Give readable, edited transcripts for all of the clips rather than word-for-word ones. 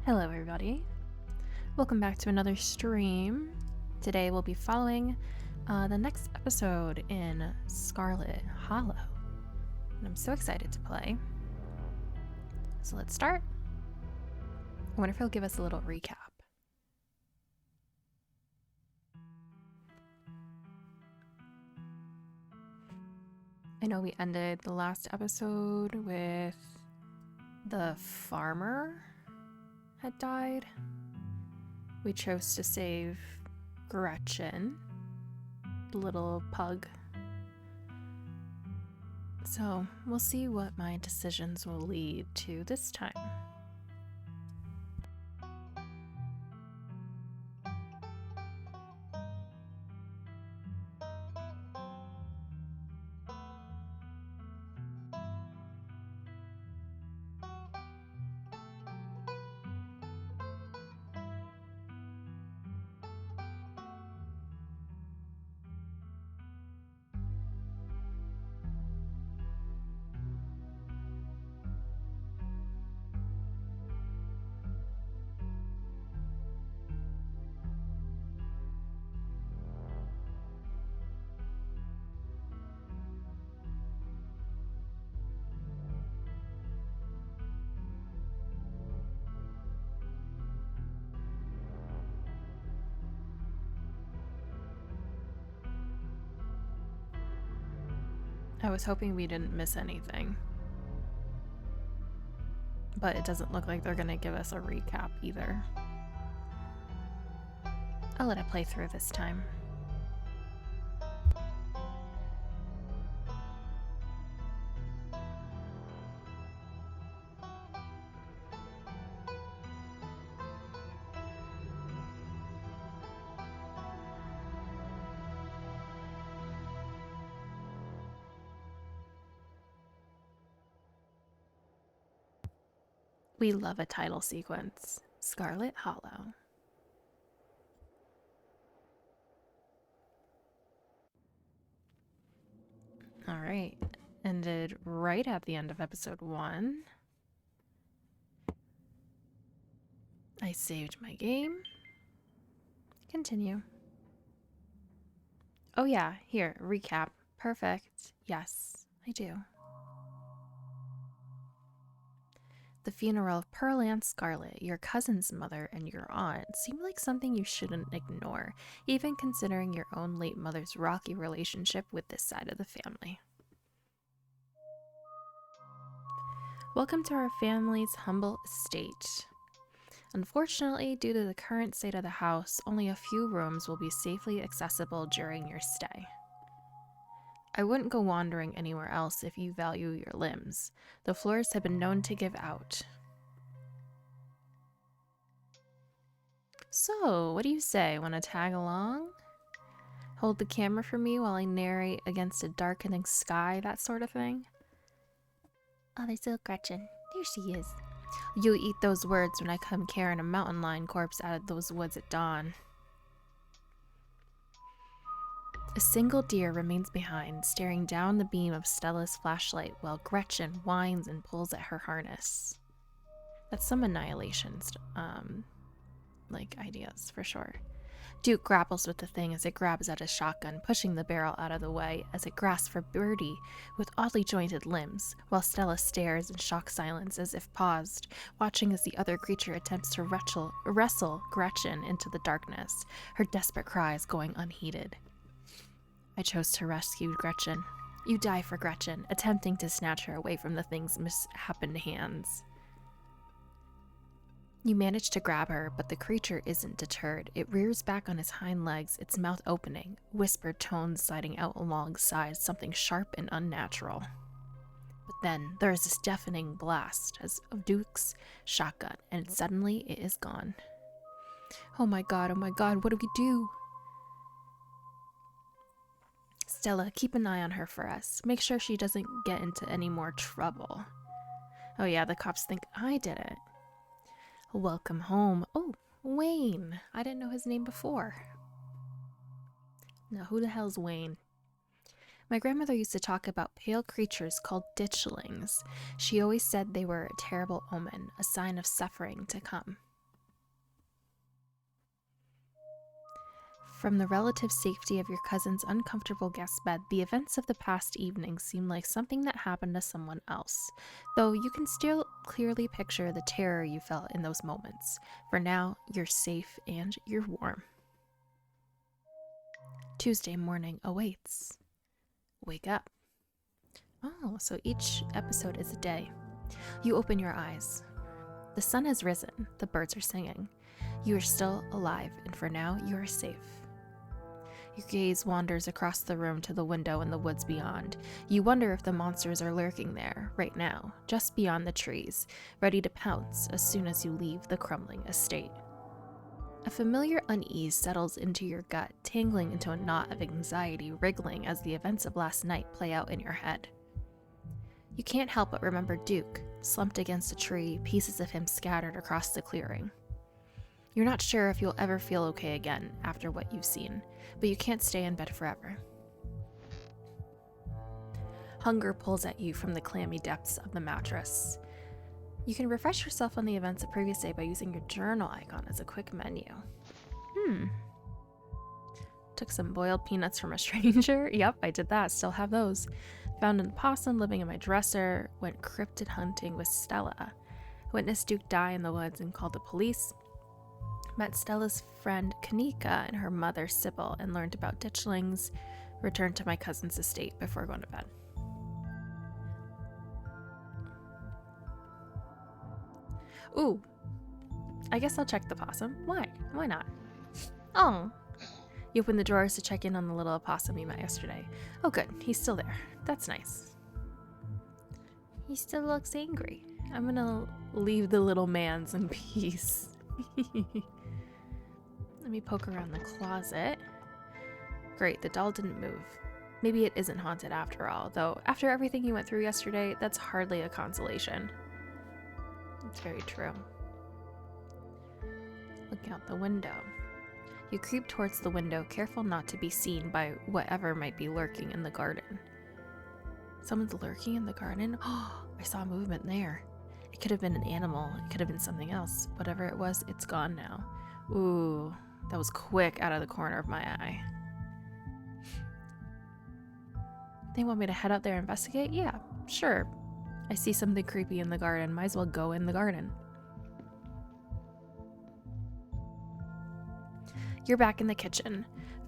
Hello everybody, welcome back to another stream. Today we'll be following the next episode in Scarlet Hollow, and I'm so excited to play. So let's start. I wonder if he'll give us a little recap. I know we ended the last episode with the farmer had died. We chose to save Gretchen, the little pug. So we'll see what my decisions will lead to this time. I was hoping we didn't miss anything, but it doesn't look like they're gonna give us a recap either. I'll let it play through this time. We love a title sequence. Scarlet Hollow. Alright, ended right at the end of episode 1. I saved my game. Continue. Oh yeah, here, recap. Perfect. Yes, I do. The funeral of Pearl and Scarlet, your cousin's mother and your aunt, seemed like something you shouldn't ignore, even considering your own late mother's rocky relationship with this side of the family. Welcome to our family's humble estate. Unfortunately, due to the current state of the house, only a few rooms will be safely accessible during your stay. I wouldn't go wandering anywhere else if you value your limbs. The floors have been known to give out. So, what do you say? Want to tag along? Hold the camera for me while I narrate against a darkening sky, that sort of thing? Oh, there's little Gretchen. There she is. You eat those words when I come carrying a mountain lion corpse out of those woods at dawn. A single deer remains behind, staring down the beam of Stella's flashlight while Gretchen whines and pulls at her harness. That's some Annihilation, ideas, for sure. Duke grapples with the thing as it grabs at his shotgun, pushing the barrel out of the way as it grasps for Birdie with oddly jointed limbs, while Stella stares in shocked silence as if paused, watching as the other creature attempts to wrestle Gretchen into the darkness, her desperate cries going unheeded. I chose to rescue Gretchen. You die for Gretchen, attempting to snatch her away from the thing's mishappened hands. You manage to grab her, but the creature isn't deterred. It rears back on its hind legs, its mouth opening, whispered tones sliding out alongside something sharp and unnatural. But then there is this deafening blast of Duke's shotgun, and suddenly it is gone. Oh my god, what do we do? Stella, keep an eye on her for us. Make sure she doesn't get into any more trouble. Oh yeah, the cops think I did it. Welcome home. Oh, Wayne. I didn't know his name before. Now, who the hell's Wayne? My grandmother used to talk about pale creatures called ditchlings. She always said they were a terrible omen, a sign of suffering to come. From the relative safety of your cousin's uncomfortable guest bed, the events of the past evening seem like something that happened to someone else, though you can still clearly picture the terror you felt in those moments. For now, you're safe and you're warm. Tuesday morning awaits. Wake up. Oh, so each episode is a day. You open your eyes. The sun has risen, the birds are singing. You are still alive, and for now, you are safe. Your gaze wanders across the room to the window in the woods beyond. You wonder if the monsters are lurking there, right now, just beyond the trees, ready to pounce as soon as you leave the crumbling estate. A familiar unease settles into your gut, tangling into a knot of anxiety, wriggling as the events of last night play out in your head. You can't help but remember Duke, slumped against a tree, pieces of him scattered across the clearing. You're not sure if you'll ever feel okay again after what you've seen, but you can't stay in bed forever. Hunger pulls at you from the clammy depths of the mattress. You can refresh yourself on the events of previous day by using your journal icon as a quick menu. Took some boiled peanuts from a stranger. Yep, I did that. Still have those. Found an opossum living in my dresser. Went cryptid hunting with Stella. Witnessed Duke die in the woods and called the police. Met Stella's friend Kanika and her mother Sybil and learned about ditchlings. Returned to my cousin's estate before going to bed. Ooh, I guess I'll check the possum. Why? Why not? Oh. You open the drawers to check in on the little opossum you met yesterday. Oh good, he's still there. That's nice. He still looks angry. I'm gonna leave the little mans in peace. Let me poke around the closet. Great, the doll didn't move. Maybe it isn't haunted after all, though after everything you went through yesterday, that's hardly a consolation. It's very true. Looking out the window. You creep towards the window, careful not to be seen by whatever might be lurking in the garden. Someone's lurking in the garden? Oh, I saw movement there. It could have been an animal. It could have been something else. Whatever it was, it's gone now. Ooh, that was quick out of the corner of my eye. They want me to head out there and investigate? Yeah, sure. I see something creepy in the garden. Might as well go in the garden. You're back in the kitchen.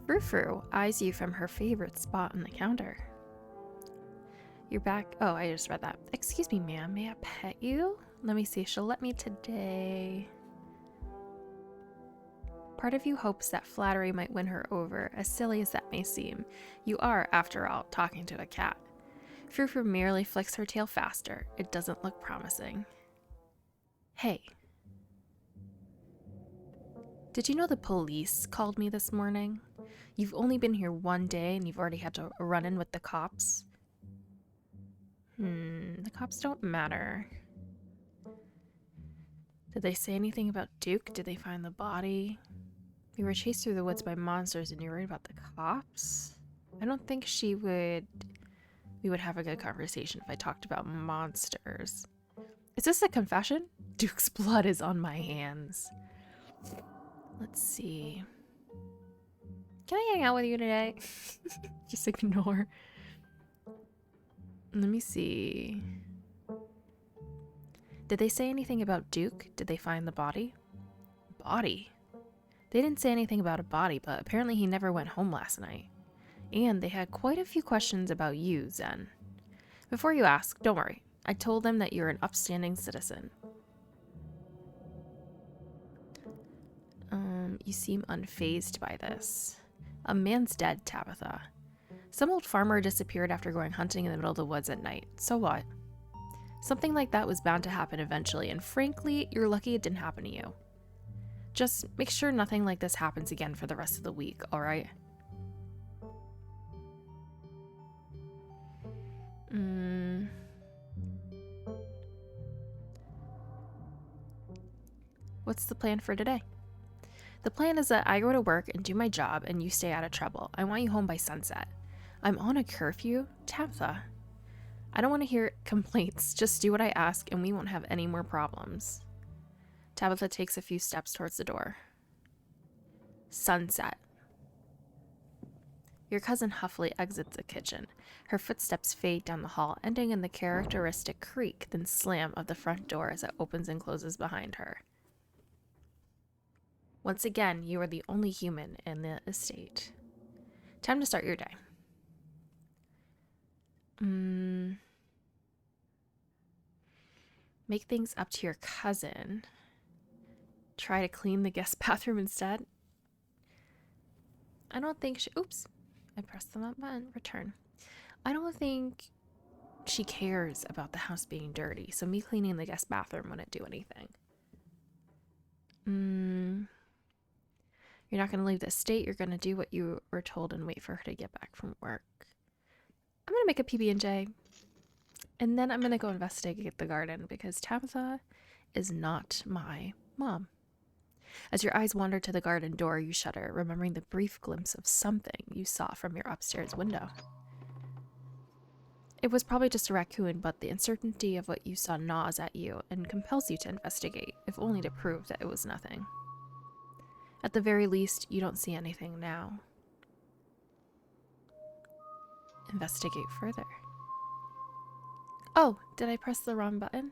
Frou-Frou eyes you from her favorite spot on the counter. You're back. Oh, I just read that. Excuse me, ma'am. May I pet you? Let me see. She'll let me today. Part of you hopes that flattery might win her over, as silly as that may seem. You are, after all, talking to a cat. Frou-Frou merely flicks her tail faster. It doesn't look promising. Hey. Did you know the police called me this morning? You've only been here one day and you've already had to run in with the cops. The cops don't matter. Did they say anything about Duke? Did they find the body? We were chased through the woods by monsters and you're worried about the cops? I don't think we would have a good conversation if I talked about monsters. Is this a confession? Duke's blood is on my hands. Let's see. Can I hang out with you today? Just ignore. Let me see. Did they say anything about Duke? Did they find the body? Body? They didn't say anything about a body, but apparently he never went home last night. And they had quite a few questions about you, Zen. Before you ask, don't worry. I told them that you're an upstanding citizen. You seem unfazed by this. A man's dead, Tabitha. Some old farmer disappeared after going hunting in the middle of the woods at night. So what? Something like that was bound to happen eventually, and frankly, you're lucky it didn't happen to you. Just make sure nothing like this happens again for the rest of the week, alright? What's the plan for today? The plan is that I go to work and do my job and you stay out of trouble. I want you home by sunset. I'm on a curfew? Tabitha. I don't want to hear complaints. Just do what I ask and we won't have any more problems. Tabitha takes a few steps towards the door. Sunset. Your cousin huffily exits the kitchen. Her footsteps fade down the hall, ending in the characteristic creak, then slam of the front door as it opens and closes behind her. Once again, you are the only human in the estate. Time to start your day. Make things up to your cousin. Try to clean the guest bathroom instead. I don't think she... Oops. I pressed the button. Return. I don't think she cares about the house being dirty, so me cleaning the guest bathroom wouldn't do anything. You're not going to leave the estate. You're going to do what you were told and wait for her to get back from work. I'm going to make a PB&J, and then I'm going to go investigate the garden because Tabitha is not my mom. As your eyes wander to the garden door, you shudder, remembering the brief glimpse of something you saw from your upstairs window. It was probably just a raccoon, but the uncertainty of what you saw gnaws at you and compels you to investigate, if only to prove that it was nothing. At the very least, you don't see anything now. Investigate further. Oh, did I press the wrong button?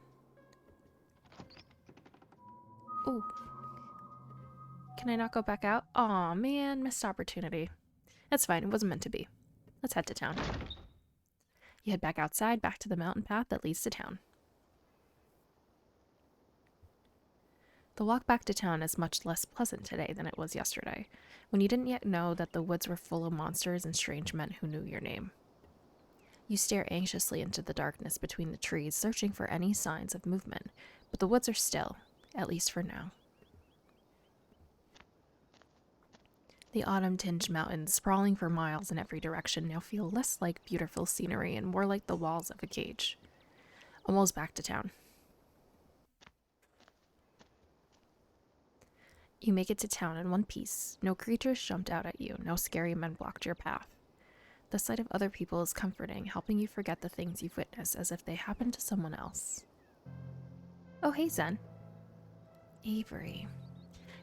Ooh. Can I not go back out? Aw, man, missed opportunity. That's fine, it wasn't meant to be. Let's head to town. You head back outside, back to the mountain path that leads to town. The walk back to town is much less pleasant today than it was yesterday, when you didn't yet know that the woods were full of monsters and strange men who knew your name. You stare anxiously into the darkness between the trees, searching for any signs of movement, but the woods are still, at least for now. The autumn-tinged mountains, sprawling for miles in every direction, now feel less like beautiful scenery and more like the walls of a cage. Almost back to town. You make it to town in one piece. No creatures jumped out at you. No scary men blocked your path. The sight of other people is comforting, helping you forget the things you've witnessed as if they happened to someone else. Oh, hey, Zen. Avery.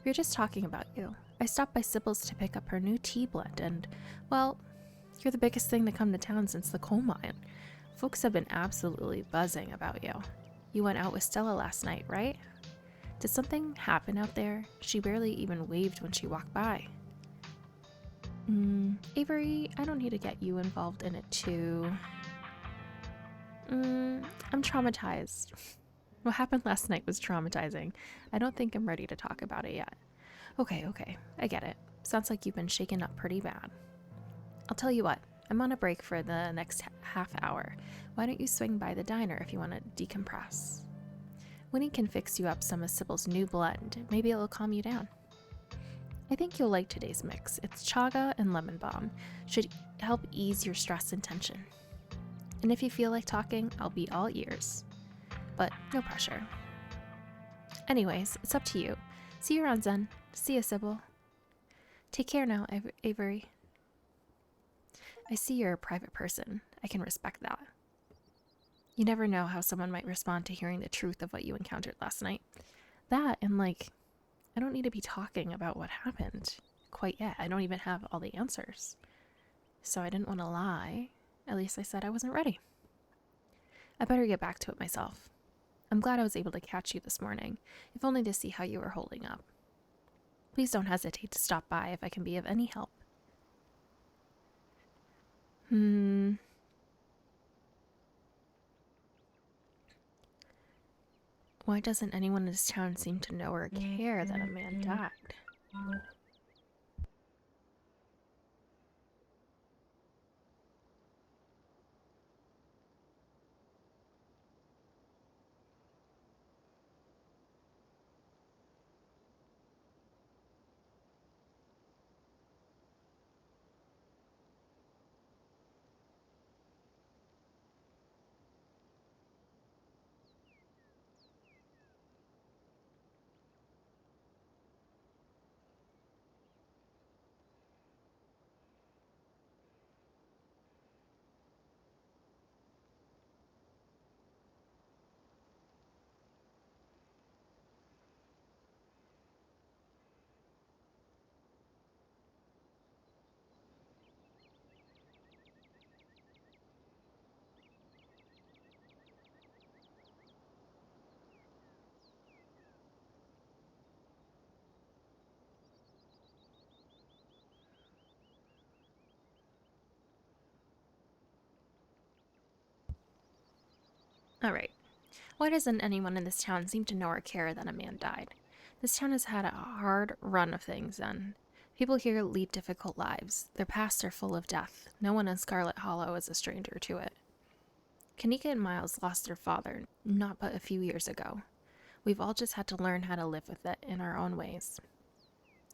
We were just talking about you. I stopped by Sybil's to pick up her new tea blend, and, well, you're the biggest thing to come to town since the coal mine. Folks have been absolutely buzzing about you. You went out with Stella last night, right? Did something happen out there? She barely even waved when she walked by. Avery, I don't need to get you involved in it too. I'm traumatized. What happened last night was traumatizing. I don't think I'm ready to talk about it yet. Okay, I get it. Sounds like you've been shaken up pretty bad. I'll tell you what, I'm on a break for the next half hour. Why don't you swing by the diner if you want to decompress? Winnie can fix you up some of Sybil's new blend. Maybe it'll calm you down. I think you'll like today's mix. It's chaga and lemon balm. Should help ease your stress and tension. And if you feel like talking, I'll be all ears. But no pressure. Anyways, it's up to you. See you around, Zen. See you, Sybil. Take care now, Avery. I see you're a private person. I can respect that. You never know how someone might respond to hearing the truth of what you encountered last night. That and, I don't need to be talking about what happened quite yet. I don't even have all the answers. So I didn't want to lie. At least I said I wasn't ready. I better get back to it myself. I'm glad I was able to catch you this morning, if only to see how you were holding up. Please don't hesitate to stop by if I can be of any help. Why doesn't anyone in this town seem to know or care that a man died? Alright. Why doesn't anyone in this town seem to know or care that a man died? This town has had a hard run of things, and people here lead difficult lives. Their pasts are full of death. No one in Scarlet Hollow is a stranger to it. Kanika and Miles lost their father not but a few years ago. We've all just had to learn how to live with it in our own ways.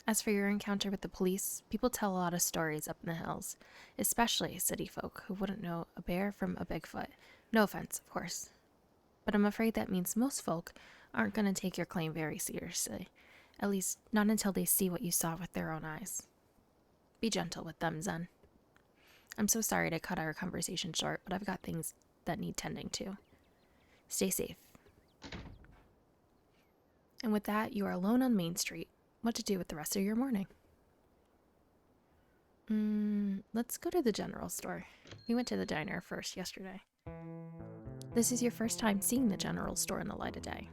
As for your encounter with the police, people tell a lot of stories up in the hills, especially city folk who wouldn't know a bear from a Bigfoot. No offense, of course. But I'm afraid that means most folk aren't going to take your claim very seriously. At least, not until they see what you saw with their own eyes. Be gentle with them, Zen. I'm so sorry to cut our conversation short, but I've got things that need tending to. Stay safe. And with that, you are alone on Main Street. What to do with the rest of your morning? Let's go to the general store. We went to the diner first yesterday. This is your first time seeing the general store in the light of day.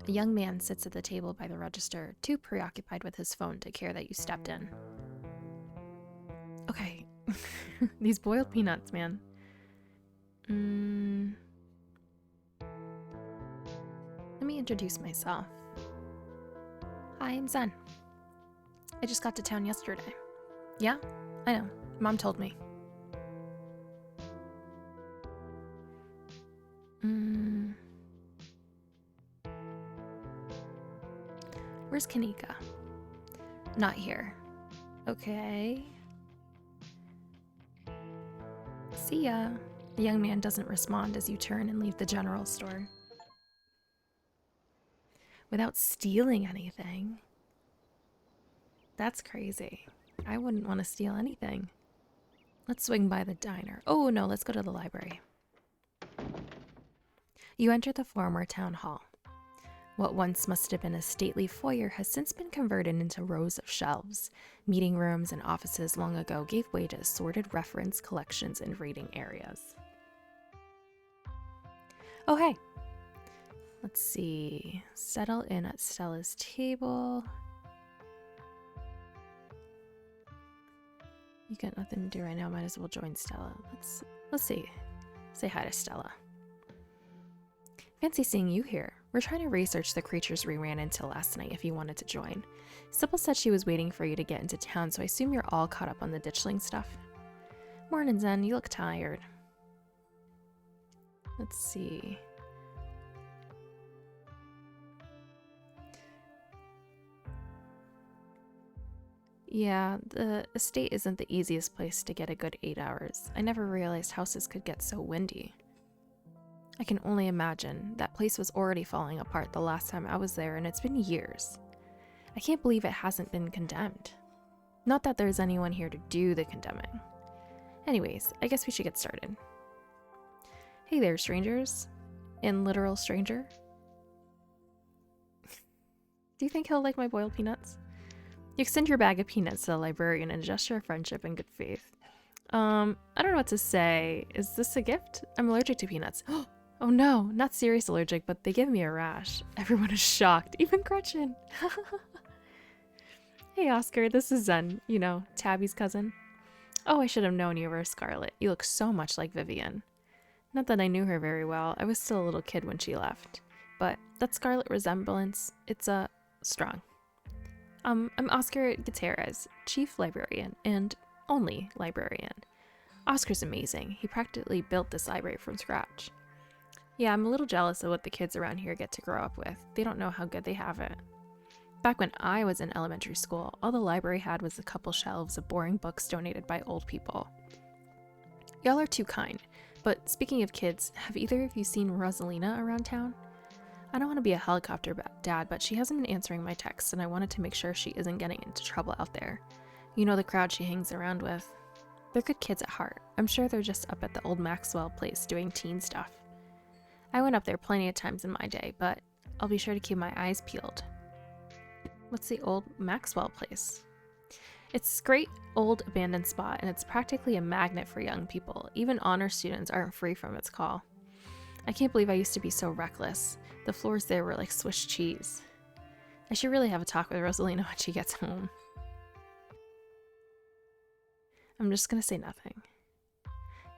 A young man sits at the table by the register, too preoccupied with his phone to care that you stepped in. Okay, these boiled peanuts, man. Let me introduce myself. Hi, I'm Zen. I just got to town yesterday. Yeah, I know. Mom told me. Where's Kanika? Not here. Okay. See ya. The young man doesn't respond as you turn and leave the general store. Without stealing anything. That's crazy. I wouldn't want to steal anything. Let's swing by the diner. Oh no, let's go to the library. You enter the former town hall. What once must have been a stately foyer has since been converted into rows of shelves. Meeting rooms and offices long ago gave way to assorted reference collections and reading areas. Oh hey! Let's see. Settle in at Stella's table. You got nothing to do right now, might as well join Stella. Let's see. Say hi to Stella. Fancy seeing you here. We're trying to research the creatures we ran into last night if you wanted to join. Sybil said she was waiting for you to get into town, so I assume you're all caught up on the ditchling stuff. Morning, Zen. You look tired. Let's see. Yeah, the estate isn't the easiest place to get a good 8 hours. I never realized houses could get so windy. I can only imagine. That place was already falling apart the last time I was there, and it's been years. I can't believe it hasn't been condemned. Not that there's anyone here to do the condemning. Anyways, I guess we should get started. Hey there, strangers. And literal stranger. Do you think he'll like my boiled peanuts? You extend your bag of peanuts to the librarian in a gesture of friendship and good faith. I don't know what to say. Is this a gift? I'm allergic to peanuts. Oh no, not serious allergic, but they give me a rash. Everyone is shocked, even Gretchen. Hey Oscar, this is Zen, you know, Tabby's cousin. Oh, I should have known you were Scarlet. You look so much like Vivian. Not that I knew her very well. I was still a little kid when she left. But that Scarlet resemblance, it's strong. I'm Oscar Gutierrez, chief librarian and only librarian. Oscar's amazing. He practically built this library from scratch. Yeah, I'm a little jealous of what the kids around here get to grow up with. They don't know how good they have it. Back when I was in elementary school, all the library had was a couple shelves of boring books donated by old people. Y'all are too kind. But speaking of kids, have either of you seen Rosalina around town? I don't want to be a helicopter dad, but she hasn't been answering my texts, and I wanted to make sure she isn't getting into trouble out there. You know the crowd she hangs around with. They're good kids at heart. I'm sure they're just up at the old Maxwell place doing teen stuff. I went up there plenty of times in my day, but I'll be sure to keep my eyes peeled. What's the old Maxwell place? It's a great old abandoned spot, and it's practically a magnet for young people. Even honor students aren't free from its call. I can't believe I used to be so reckless. The floors there were like Swiss cheese. I should really have a talk with Rosalina when she gets home. I'm just gonna say nothing.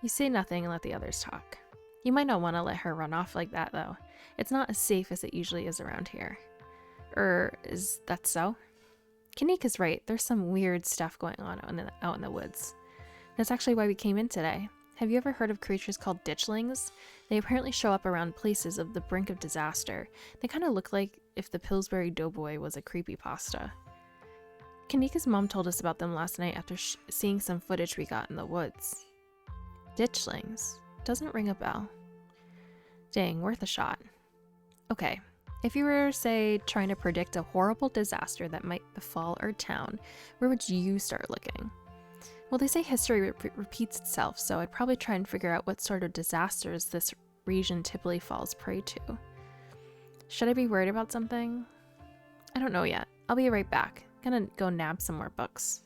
You say nothing and let the others talk. You might not want to let her run off like that, though. It's not as safe as it usually is around here. Is that so? Kanika's right. There's some weird stuff going on out in the woods. That's actually why we came in today. Have you ever heard of creatures called ditchlings? They apparently show up around places of the brink of disaster. They kind of look like if the Pillsbury Doughboy was a creepypasta. Kanika's mom told us about them last night after seeing some footage we got in the woods. Ditchlings? Doesn't ring a bell. Dang, worth a shot. Okay, if you were, say, trying to predict a horrible disaster that might befall our town, where would you start looking? Well, they say history repeats itself, so I'd probably try and figure out what sort of disasters this region typically falls prey to. Should I be worried about something? I don't know yet. I'll be right back. Gonna go nab some more books.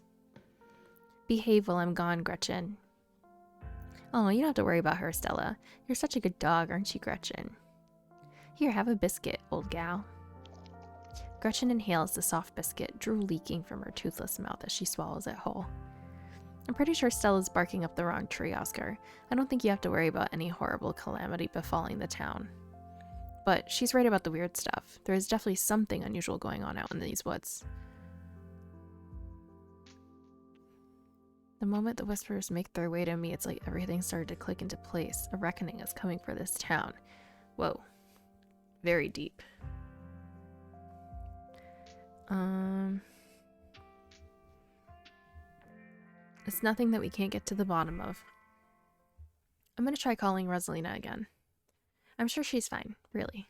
Behave while I'm gone, Gretchen. Oh, you don't have to worry about her, Stella. You're such a good dog, aren't you, Gretchen? Here, have a biscuit, old gal. Gretchen inhales the soft biscuit, drool leaking from her toothless mouth as she swallows it whole. I'm pretty sure Stella's barking up the wrong tree, Oscar. I don't think you have to worry about any horrible calamity befalling the town. But she's right about the weird stuff. There is definitely something unusual going on out in these woods. The moment the whispers make their way to me, it's like everything started to click into place. A reckoning is coming for this town. Whoa. Very deep. It's nothing that we can't get to the bottom of. I'm gonna try calling Rosalina again. I'm sure she's fine, really.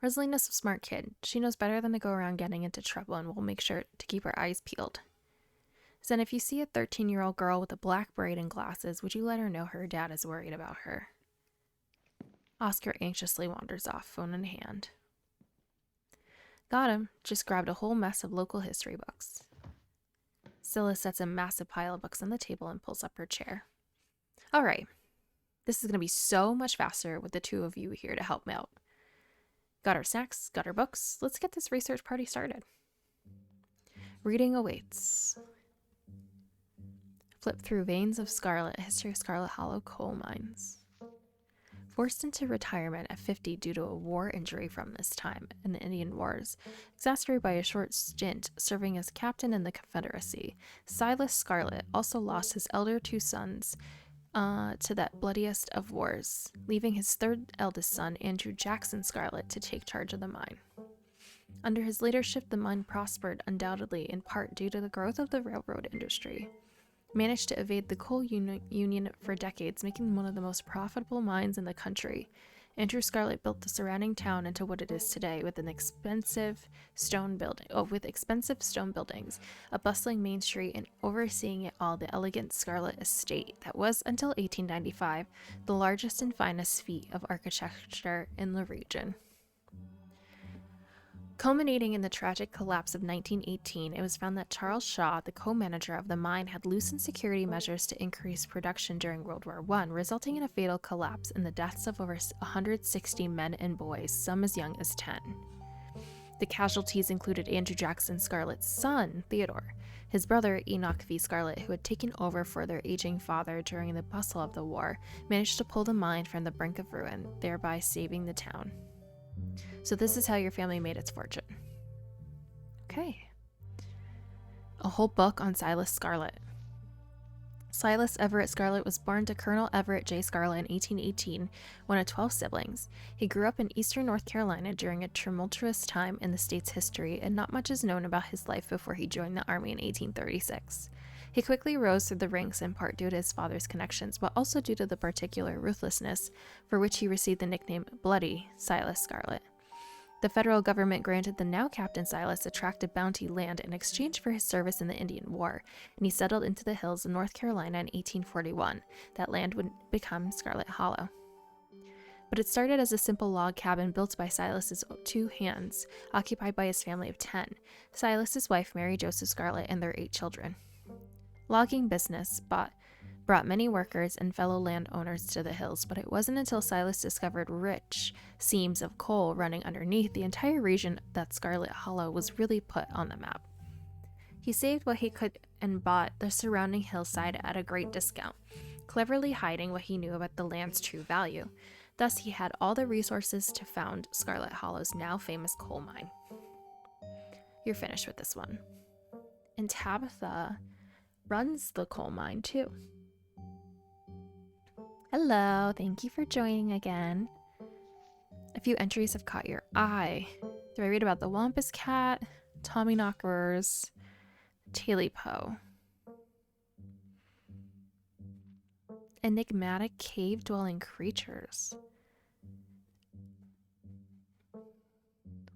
Rosalina's a smart kid. She knows better than to go around getting into trouble, and we'll make sure to keep her eyes peeled. Then if you see a 13-year-old girl with a black braid and glasses, would you let her know her dad is worried about her? Oscar anxiously wanders off, phone in hand. Got him. Just grabbed a whole mess of local history books. Scylla sets a massive pile of books on the table and pulls up her chair. All right. This is going to be so much faster with the two of you here to help me out. Got our snacks, got our books. Let's get this research party started. Reading awaits. Flip through Veins of Scarlet, History of Scarlet Hollow Coal Mines. Forced into retirement at 50 due to a war injury from this time in the Indian Wars, exacerbated by a short stint serving as captain in the Confederacy, Silas Scarlet also lost his elder two sons to that bloodiest of wars, leaving his third eldest son, Andrew Jackson Scarlet, to take charge of the mine. Under his leadership, the mine prospered undoubtedly in part due to the growth of the railroad industry. Managed to evade the coal union for decades, making them one of the most profitable mines in the country. Andrew Scarlet built the surrounding town into what it is today, with expensive stone buildings, a bustling main street, and overseeing it all the elegant Scarlet estate that was, until 1895, the largest and finest feat of architecture in the region. Culminating in the tragic collapse of 1918, it was found that Charles Shaw, the co-manager of the mine, had loosened security measures to increase production during World War I, resulting in a fatal collapse and the deaths of over 160 men and boys, some as young as 10. The casualties included Andrew Jackson Scarlet's son, Theodore, his brother Enoch V. Scarlet, who had taken over for their aging father during the bustle of the war, managed to pull the mine from the brink of ruin, thereby saving the town. So this is how your family made its fortune. Okay. A whole book on Silas Scarlet. Silas Everett Scarlet was born to Colonel Everett J. Scarlet in 1818, one of 12 siblings. He grew up in eastern North Carolina during a tumultuous time in the state's history, and not much is known about his life before he joined the Army in 1836. He quickly rose through the ranks in part due to his father's connections, but also due to the particular ruthlessness for which he received the nickname Bloody Silas Scarlet. The federal government granted the now Captain Silas a tract of bounty land in exchange for his service in the Indian War, and he settled into the hills of North Carolina in 1841. That land would become Scarlet Hollow. But it started as a simple log cabin built by Silas's two hands, occupied by his family of 10, Silas's wife Mary Joseph Scarlet and their 8 children. Logging business brought many workers and fellow landowners to the hills, but it wasn't until Silas discovered rich seams of coal running underneath the entire region that Scarlet Hollow was really put on the map. He saved what he could and bought the surrounding hillside at a great discount, cleverly hiding what he knew about the land's true value. Thus, he had all the resources to found Scarlet Hollow's now famous coal mine. You're finished with this one. And Tabitha runs the coal mine too. Hello, thank you for joining again. A few entries have caught your eye. Do I read about the Wampus Cat, Tommyknockers, Taily Poe? Enigmatic cave-dwelling creatures.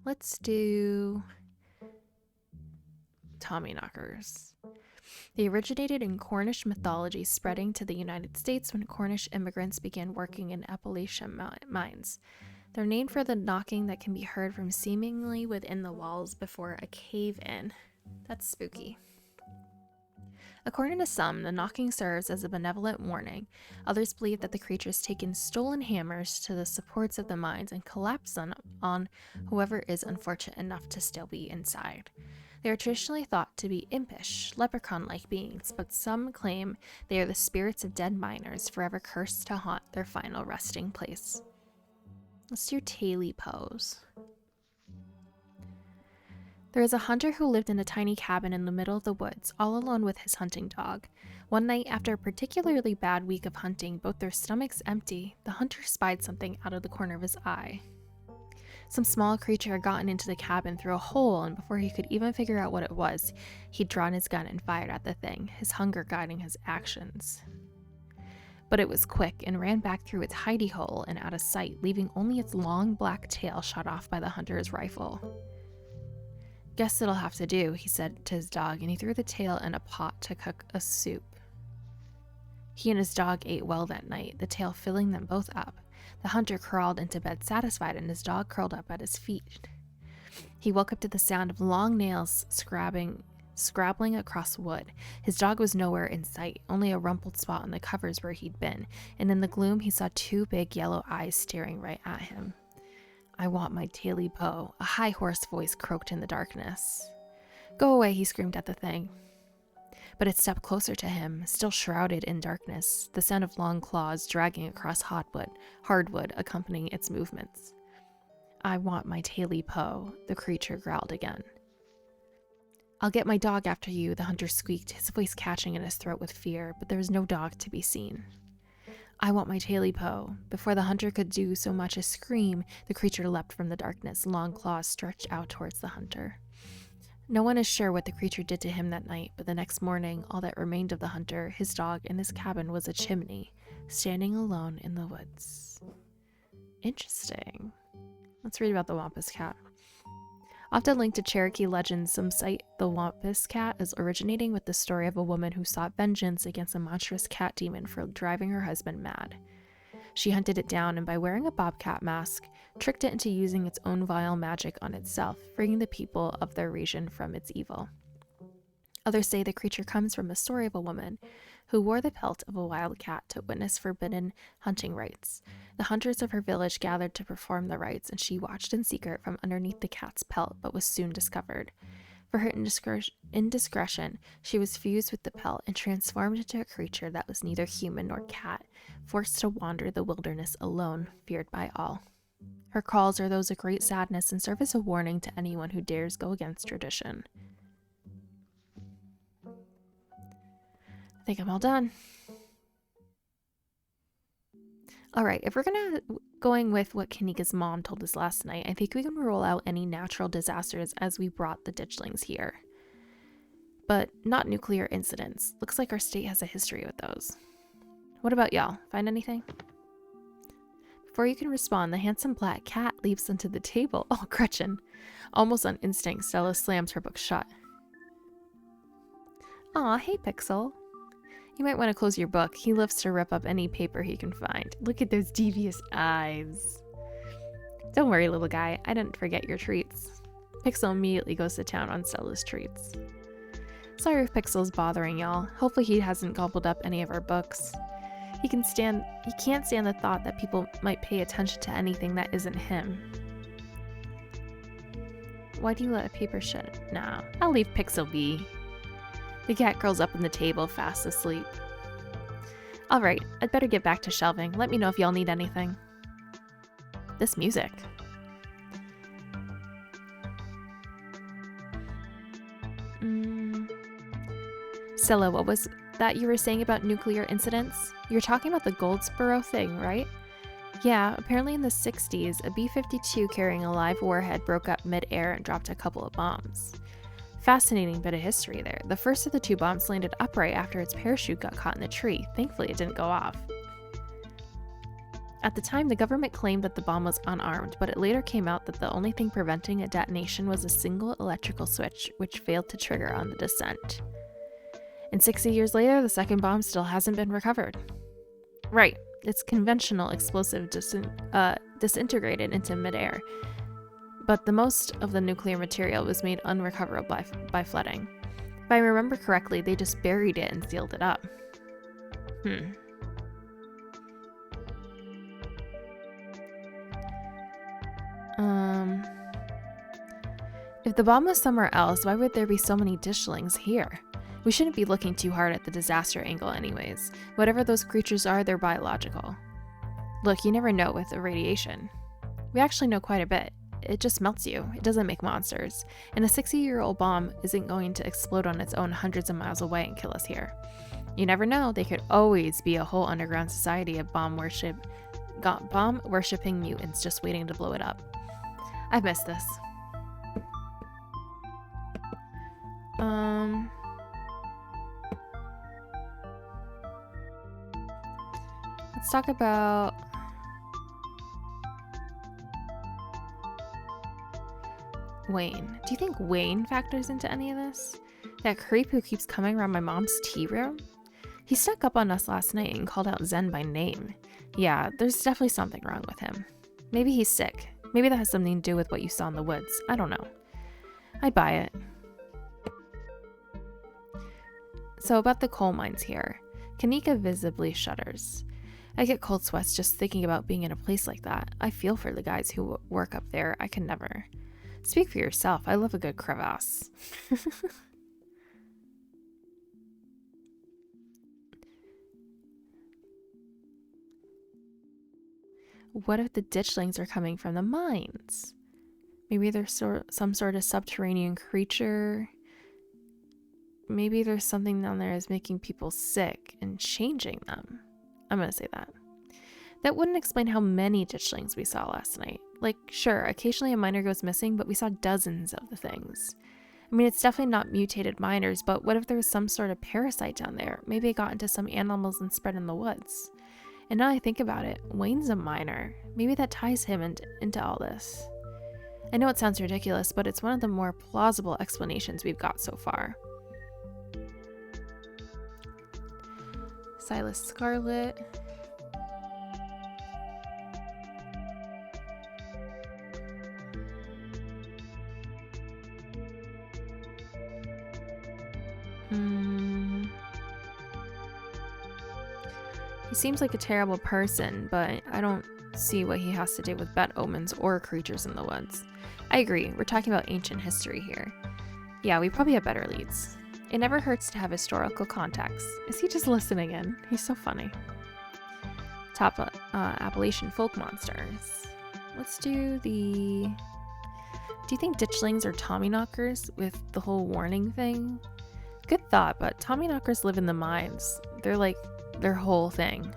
Let's do Tommyknockers. They originated in Cornish mythology, spreading to the United States when Cornish immigrants began working in Appalachian mines. They're named for the knocking that can be heard from seemingly within the walls before a cave-in. That's spooky. According to some, the knocking serves as a benevolent warning. Others believe that the creatures take in stolen hammers to the supports of the mines and collapse them on whoever is unfortunate enough to still be inside. They are traditionally thought to be impish, leprechaun-like beings, but some claim they are the spirits of dead miners forever cursed to haunt their final resting place. Let's do Taily Poes. There is a hunter who lived in a tiny cabin in the middle of the woods, all alone with his hunting dog. One night, after a particularly bad week of hunting, both their stomachs empty, the hunter spied something out of the corner of his eye. Some small creature had gotten into the cabin through a hole, and before he could even figure out what it was, he'd drawn his gun and fired at the thing, his hunger guiding his actions. But it was quick and ran back through its hidey hole and out of sight, leaving only its long black tail shot off by the hunter's rifle. "Guess it'll have to do," he said to his dog, and he threw the tail in a pot to cook a soup. He and his dog ate well that night, the tail filling them both up. The hunter crawled into bed satisfied, and his dog curled up at his feet. He woke up to the sound of long nails scrabbling across wood. His dog was nowhere in sight, only a rumpled spot on the covers where he'd been, and in the gloom he saw two big yellow eyes staring right at him. "I want my Taily Poe," a high hoarse voice croaked in the darkness. "Go away," he screamed at the thing. But it stepped closer to him, still shrouded in darkness, the sound of long claws dragging across hardwood accompanying its movements. "I want my Taily Poe," the creature growled again. "I'll get my dog after you," the hunter squeaked, his voice catching in his throat with fear, but there was no dog to be seen. "I want my Taily Poe." Before the hunter could do so much as scream, the creature leapt from the darkness, long claws stretched out towards the hunter. No one is sure what the creature did to him that night, but the next morning, all that remained of the hunter, his dog, and his cabin was a chimney, standing alone in the woods. Interesting. Let's read about the Wampus Cat. Often linked to Cherokee legends, some cite the Wampus Cat as originating with the story of a woman who sought vengeance against a monstrous cat demon for driving her husband mad. She hunted it down and by wearing a bobcat mask, tricked it into using its own vile magic on itself, freeing the people of their region from its evil. Others say the creature comes from a story of a woman who wore the pelt of a wild cat to witness forbidden hunting rites. The hunters of her village gathered to perform the rites, and she watched in secret from underneath the cat's pelt, but was soon discovered. For her indiscretion, she was fused with the pelt and transformed into a creature that was neither human nor cat, forced to wander the wilderness alone, feared by all. Her calls are those of great sadness and serve as a warning to anyone who dares go against tradition. I think I'm all done. All right, if we're going with what Kanika's mom told us last night, I think we can roll out any natural disasters as we brought the ditchlings here. But not nuclear incidents. Looks like our state has a history with those. What about y'all? Find anything? Before you can respond, the handsome black cat leaps onto the table. Oh, Gretchen. Almost on instinct, Stella slams her book shut. Aw, hey, Pixel. You might want to close your book. He loves to rip up any paper he can find. Look at those devious eyes. Don't worry, little guy. I didn't forget your treats. Pixel immediately goes to town on Stella's treats. Sorry if Pixel's bothering y'all. Hopefully he hasn't gobbled up any of our books. He can't stand the thought that people might pay attention to anything that isn't him. Why do you let a paper shut? Nah, I'll leave Pixel be. The cat curls up on the table, fast asleep. Alright, I'd better get back to shelving. Let me know if y'all need anything. this music. Stella, what was that you were saying about nuclear incidents? You're talking about the Goldsboro thing, right? Yeah, apparently in the 60s, a B-52 carrying a live warhead broke up mid-air and dropped a couple of bombs. Fascinating bit of history there. The first of the 2 bombs landed upright after its parachute got caught in the tree. Thankfully, it didn't go off. At the time, the government claimed that the bomb was unarmed, but it later came out that the only thing preventing a detonation was a single electrical switch, which failed to trigger on the descent. And 60 years later, the second bomb still hasn't been recovered. Right, it's conventional explosive disintegrated into midair, but the most of the nuclear material was made unrecoverable by flooding. If I remember correctly, they just buried it and sealed it up. If the bomb was somewhere else, why would there be so many ditchlings here? We shouldn't be looking too hard at the disaster angle anyways. Whatever those creatures are, they're biological. Look, you never know with the radiation. We actually know quite a bit. It just melts you. It doesn't make monsters. And a 60-year-old bomb isn't going to explode on its own hundreds of miles away and kill us here. You never know. There could always be a whole underground society of bomb-worshipping mutants just waiting to blow it up. I've missed this. Let's talk about Wayne. Do you think Wayne factors into any of this? That creep who keeps coming around my mom's tea room? He snuck up on us last night and called out Zen by name. Yeah, there's definitely something wrong with him. Maybe he's sick. Maybe that has something to do with what you saw in the woods. I don't know. I buy it. So about the coal mines here. Kanika visibly shudders. I get cold sweats just thinking about being in a place like that. I feel for the guys who work up there. I can never. Speak for yourself. I love a good crevasse. What if the ditchlings are coming from the mines? Maybe there's some sort of subterranean creature. Maybe there's something down there that's making people sick and changing them. I'm gonna say that. That wouldn't explain how many ditchlings we saw last night. Like, sure, occasionally a miner goes missing, but we saw dozens of the things. I mean, it's definitely not mutated miners, but what if there was some sort of parasite down there? Maybe it got into some animals and spread in the woods. And now I think about it, Wayne's a miner. Maybe that ties him into all this. I know it sounds ridiculous, but it's one of the more plausible explanations we've got so far. Silas Scarlet. He seems like a terrible person, but I don't see what he has to do with bad omens or creatures in the woods. I agree, we're talking about ancient history here. Yeah, we probably have better leads. It never hurts to have historical context. Is he just listening in? He's so funny. Top Appalachian folk monsters. Let's do the... Do you think ditchlings are Tommyknockers with the whole warning thing? Good thought, but Tommyknockers live in the mines. They're like their whole thing.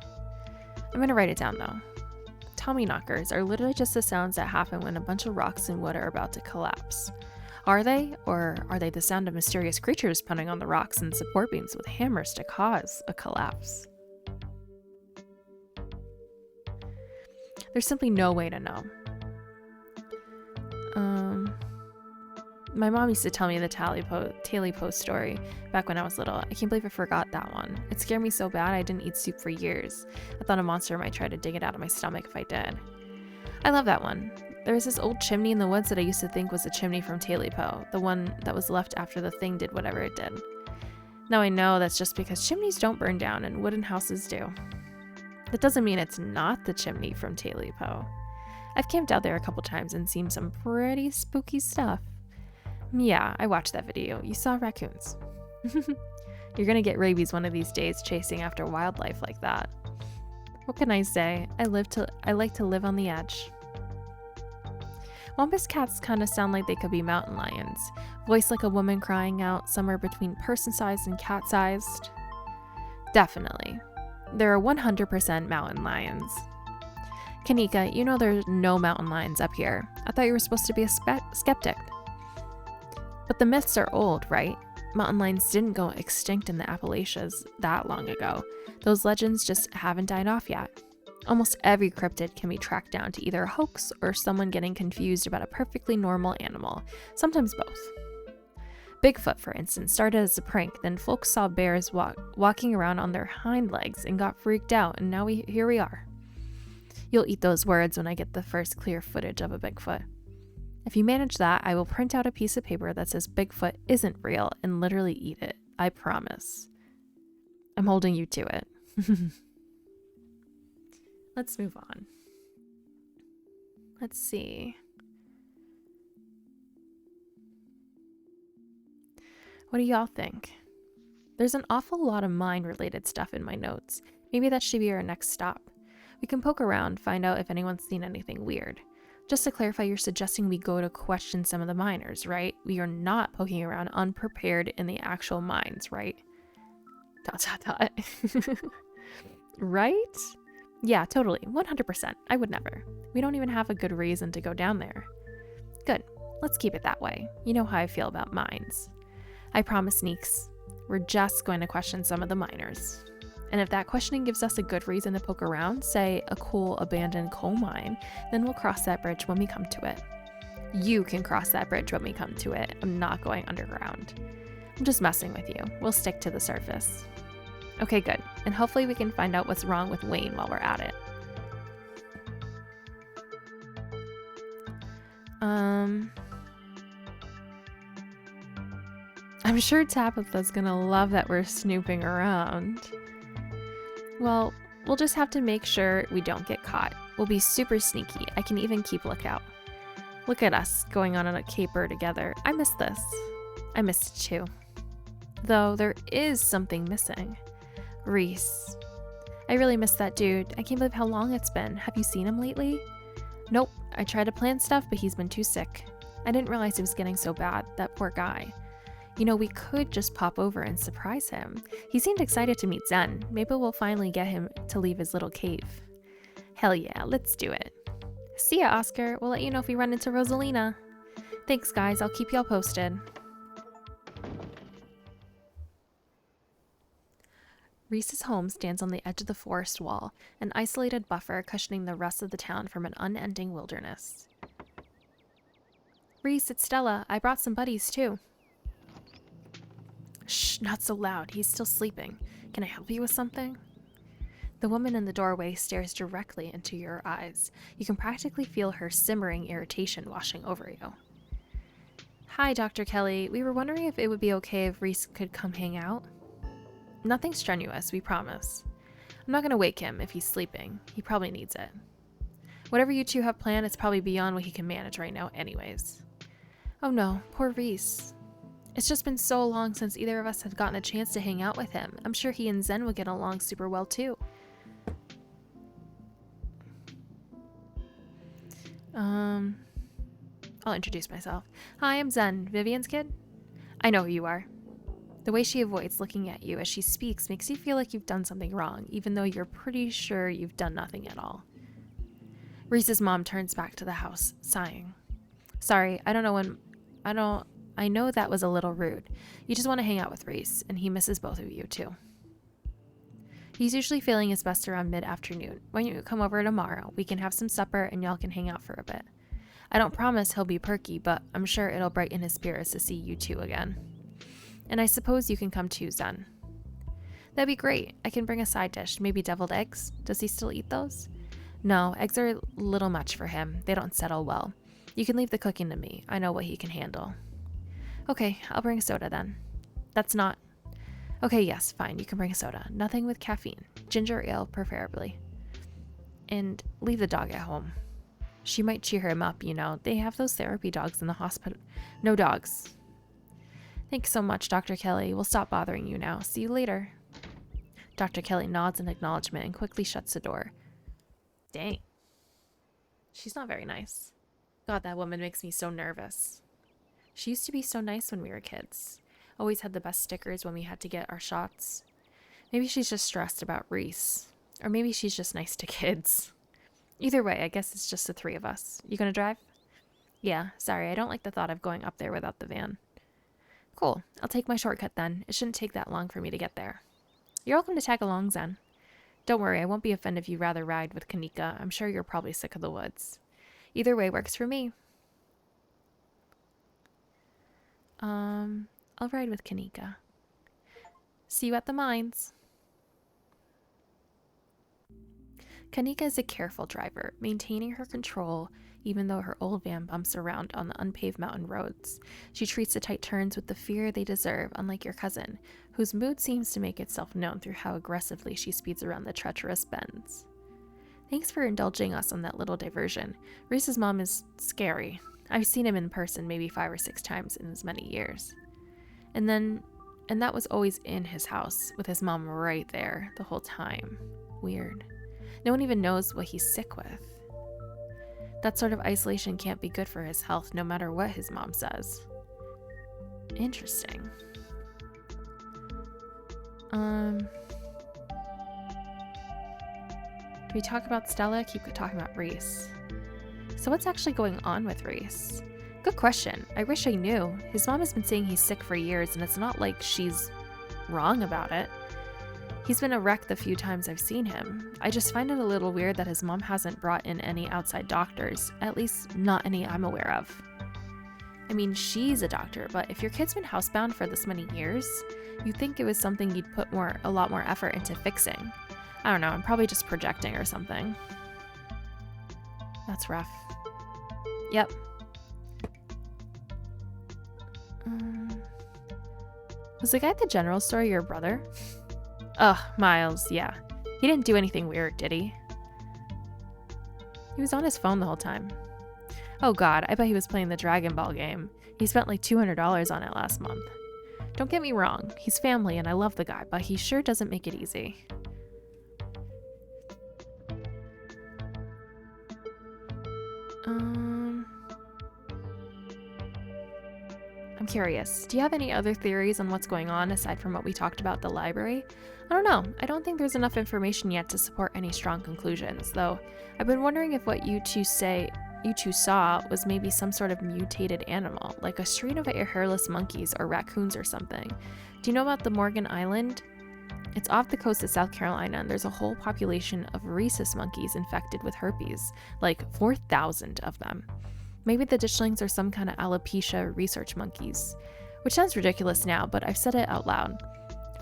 I'm gonna write it down though. Tommyknockers are literally just the sounds that happen when a bunch of rocks and wood are about to collapse. Are they? Or are they the sound of mysterious creatures pounding on the rocks and support beams with hammers to cause a collapse? There's simply no way to know. My mom used to tell me the Tally-Po story back when I was little. I can't believe I forgot that one. It scared me so bad I didn't eat soup for years. I thought a monster might try to dig it out of my stomach if I did. I love that one. There was this old chimney in the woods that I used to think was a chimney from Tally-Po, the one that was left after the thing did whatever it did. Now I know that's just because chimneys don't burn down and wooden houses do. That doesn't mean it's not the chimney from Tally-Po. I've camped out there a couple times and seen some pretty spooky stuff. Yeah, I watched that video. You saw raccoons. You're gonna get rabies one of these days chasing after wildlife like that. What can I say? I like to live on the edge. Wampus cats kind of sound like they could be mountain lions. Voice like a woman crying out, somewhere between person-sized and cat-sized. Definitely. They're 100% mountain lions. Kanika, you know there's no mountain lions up here. I thought you were supposed to be a skeptic. But the myths are old, right? Mountain lions didn't go extinct in the Appalachians that long ago. Those legends just haven't died off yet. Almost every cryptid can be tracked down to either a hoax or someone getting confused about a perfectly normal animal, sometimes both. Bigfoot, for instance, started as a prank, then folks saw bears walking around on their hind legs and got freaked out, and now here we are. You'll eat those words when I get the first clear footage of a Bigfoot. If you manage that, I will print out a piece of paper that says Bigfoot isn't real and literally eat it. I promise. I'm holding you to it. Let's move on. Let's see. What do y'all think? There's an awful lot of mind-related stuff in my notes. Maybe that should be our next stop. We can poke around, find out if anyone's seen anything weird. Just to clarify, you're suggesting we go to question some of the miners, right? We are not poking around unprepared in the actual mines, right? ... Right? Yeah, totally. 100%. I would never. We don't even have a good reason to go down there. Good. Let's keep it that way. You know how I feel about mines. I promise, Neeks. We're just going to question some of the miners. And if that questioning gives us a good reason to poke around, say a cool abandoned coal mine, then we'll cross that bridge when we come to it. You can cross that bridge when we come to it. I'm not going underground. I'm just messing with you. We'll stick to the surface. Okay, good. And hopefully we can find out what's wrong with Wayne while we're at it. I'm sure Tabitha's gonna love that we're snooping around. Well, we'll just have to make sure we don't get caught. We'll be super sneaky. I can even keep lookout. Look at us going on a caper together. I miss this. I missed it too. Though there is something missing. Reese. I really miss that dude. I can't believe how long it's been. Have you seen him lately? Nope. I tried to plan stuff, but he's been too sick. I didn't realize it was getting so bad. That poor guy. You know, we could just pop over and surprise him. He seemed excited to meet Zen. Maybe we'll finally get him to leave his little cave. Hell yeah, let's do it. See ya, Oscar. We'll let you know if we run into Rosalina. Thanks, guys. I'll keep y'all posted. Reese's home stands on the edge of the forest wall, an isolated buffer cushioning the rest of the town from an unending wilderness. Reese, it's Stella. I brought some buddies, too. Shh, not so loud. He's still sleeping. Can I help you with something? The woman in the doorway stares directly into your eyes. You can practically feel her simmering irritation washing over you. Hi, Dr. Kelly. We were wondering if it would be okay if Reese could come hang out. Nothing strenuous, we promise. I'm not going to wake him if he's sleeping. He probably needs it. Whatever you two have planned, it's probably beyond what he can manage right now anyways. Oh no, poor Reese. It's just been so long since either of us had gotten a chance to hang out with him. I'm sure he and Zen would get along super well too. I'll introduce myself. Hi, I'm Zen, Vivian's kid. I know who you are. The way she avoids looking at you as she speaks makes you feel like you've done something wrong, even though you're pretty sure you've done nothing at all. Reese's mom turns back to the house, sighing. Sorry, I know that was a little rude. You just want to hang out with Reese, and he misses both of you too. He's usually feeling his best around mid-afternoon. Why don't you come over tomorrow? We can have some supper and y'all can hang out for a bit. I don't promise he'll be perky, but I'm sure it'll brighten his spirits to see you two again. And I suppose you can come too, Zen. That'd be great. I can bring a side dish, maybe deviled eggs. Does he still eat those? No, eggs are a little much for him. They don't settle well. You can leave the cooking to me. I know what he can handle. Okay, I'll bring a soda then. That's not... Okay, yes, fine, you can bring a soda. Nothing with caffeine. Ginger ale, preferably. And leave the dog at home. She might cheer him up, you know. They have those therapy dogs in the hospital. No dogs. Thanks so much, Dr. Kelly. We'll stop bothering you now. See you later. Dr. Kelly nods in acknowledgement and quickly shuts the door. Dang. She's not very nice. God, that woman makes me so nervous. She used to be so nice when we were kids. Always had the best stickers when we had to get our shots. Maybe she's just stressed about Reese. Or maybe she's just nice to kids. Either way, I guess it's just the three of us. You gonna drive? Yeah, sorry, I don't like the thought of going up there without the van. Cool, I'll take my shortcut then. It shouldn't take that long for me to get there. You're welcome to tag along, Zen. Don't worry, I won't be offended if you'd rather ride with Kanika. I'm sure you're probably sick of the woods. Either way works for me. I'll ride with Kanika. See you at the mines. Kanika is a careful driver, maintaining her control even though her old van bumps around on the unpaved mountain roads. She treats the tight turns with the fear they deserve, unlike your cousin, whose mood seems to make itself known through how aggressively she speeds around the treacherous bends. Thanks for indulging us on that little diversion. Reese's mom is scary. I've seen him in person maybe 5 or 6 times in as many years. And that was always in his house, with his mom right there the whole time. Weird. No one even knows what he's sick with. That sort of isolation can't be good for his health, no matter what his mom says. Interesting. Do we talk about Stella? Keep talking about Reese. So what's actually going on with Reese? Good question. I wish I knew. His mom has been saying he's sick for years, and it's not like she's wrong about it. He's been a wreck the few times I've seen him. I just find it a little weird that his mom hasn't brought in any outside doctors, at least not any I'm aware of. I mean, she's a doctor, but if your kid's been housebound for this many years, you'd think it was something you'd put a lot more effort into fixing. I don't know, I'm probably just projecting or something. That's rough. Yep. Was the guy at the general store your brother? Ugh, Miles, yeah. He didn't do anything weird, did he? He was on his phone the whole time. Oh god, I bet he was playing the Dragon Ball game. He spent like $200 on it last month. Don't get me wrong, he's family and I love the guy, but he sure doesn't make it easy. I'm curious, do you have any other theories on what's going on aside from what we talked about at the library? I don't know, I don't think there's enough information yet to support any strong conclusions, though I've been wondering if what you two saw was maybe some sort of mutated animal, like a strain of hairless monkeys or raccoons or something. Do you know about the Morgan Island? It's off the coast of South Carolina, and there's a whole population of rhesus monkeys infected with herpes, like 4,000 of them. Maybe the ditchlings are some kind of alopecia research monkeys, which sounds ridiculous now, but I've said it out loud.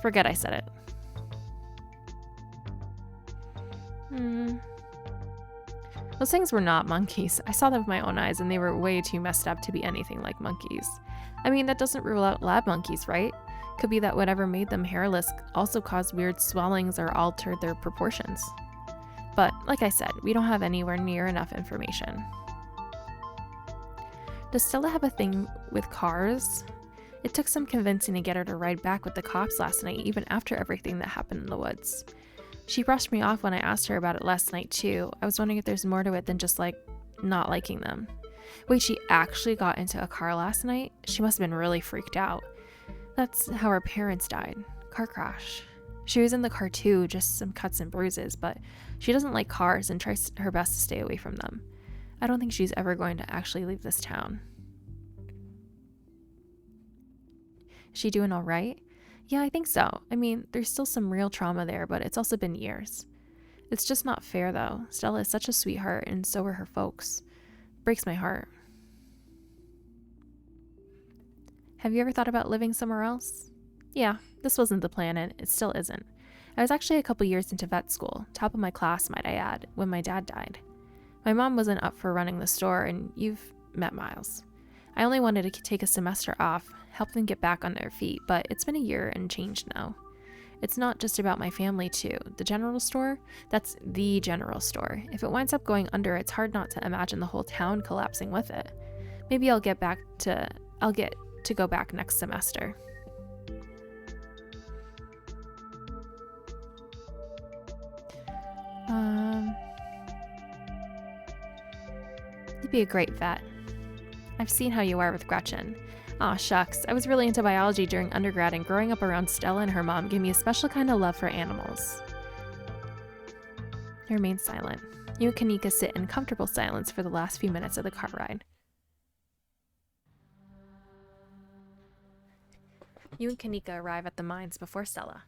Forget I said it. Those things were not monkeys. I saw them with my own eyes, and they were way too messed up to be anything like monkeys. I mean, that doesn't rule out lab monkeys, right? Could be that whatever made them hairless also caused weird swellings or altered their proportions. But, like I said, we don't have anywhere near enough information. Does Stella have a thing with cars? It took some convincing to get her to ride back with the cops last night, even after everything that happened in the woods. She brushed me off when I asked her about it last night, too. I was wondering if there's more to it than just, not liking them. Wait, she actually got into a car last night? She must have been really freaked out. That's how her parents died. Car crash. She was in the car too, just some cuts and bruises, but she doesn't like cars and tries her best to stay away from them. I don't think she's ever going to actually leave this town. Is she doing all right? Yeah, I think so. I mean, there's still some real trauma there, but it's also been years. It's just not fair, though. Stella is such a sweetheart, and so are her folks. Breaks my heart. Have you ever thought about living somewhere else? Yeah, this wasn't the plan, and it still isn't. I was actually a couple years into vet school, top of my class, might I add, when my dad died. My mom wasn't up for running the store, and you've met Miles. I only wanted to take a semester off, help them get back on their feet, but it's been a year and change now. It's not just about my family, too. The general store? That's the general store. If it winds up going under, it's hard not to imagine the whole town collapsing with it. Maybe I'll get to go back next semester. You'd be a great vet. I've seen how you are with Gretchen. Aw, shucks. I was really into biology during undergrad, and growing up around Stella and her mom gave me a special kind of love for animals. He remains silent. You and Kanika sit in comfortable silence for the last few minutes of the car ride. You and Kanika arrive at the mines before Stella.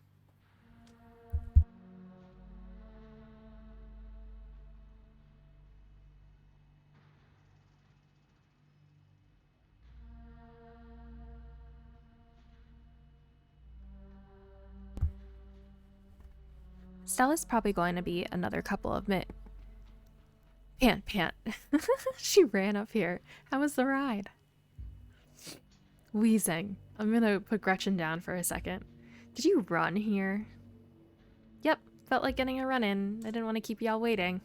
Stella's probably going to be another couple of Pant. She ran up here. How was the ride? Wheezing. I'm gonna put Gretchen down for a second. Did you run here? Yep, felt like getting a run in. I didn't want to keep y'all waiting.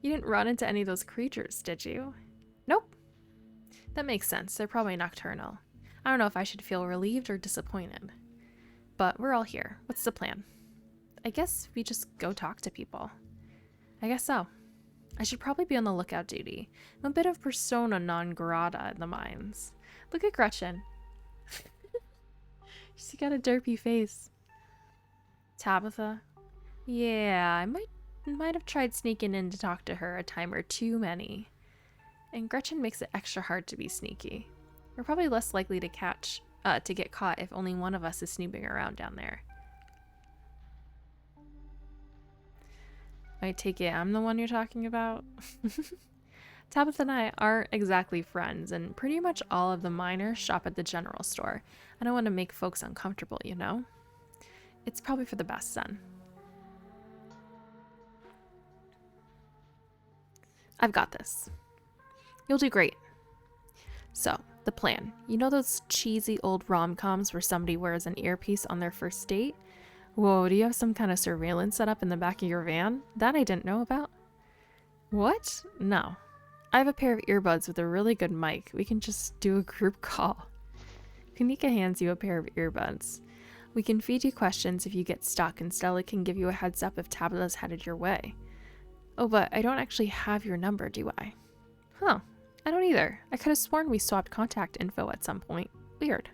You didn't run into any of those creatures, did you? Nope. That makes sense. They're probably nocturnal. I don't know if I should feel relieved or disappointed. But we're all here. What's the plan? I guess we just go talk to people. I guess so. I should probably be on the lookout duty. I'm a bit of persona non grata in the mines. Look at Gretchen. She's got a derpy face. Tabitha? Yeah, I might have tried sneaking in to talk to her a time or too many. And Gretchen makes it extra hard to be sneaky. We're probably less likely to get caught if only one of us is snooping around down there. I take it I'm the one you're talking about? Tabitha and I aren't exactly friends, and pretty much all of the miners shop at the general store. I don't want to make folks uncomfortable, you know? It's probably for the best, son. I've got this. You'll do great. So, the plan. You know those cheesy old rom-coms where somebody wears an earpiece on their first date? Whoa, do you have some kind of surveillance set up in the back of your van? That I didn't know about. What? No. I have a pair of earbuds with a really good mic. We can just do a group call. Kanika hands you a pair of earbuds. We can feed you questions if you get stuck, and Stella can give you a heads up if Tabitha's headed your way. Oh, but I don't actually have your number, do I? Huh. I don't either. I could have sworn we swapped contact info at some point. Weird.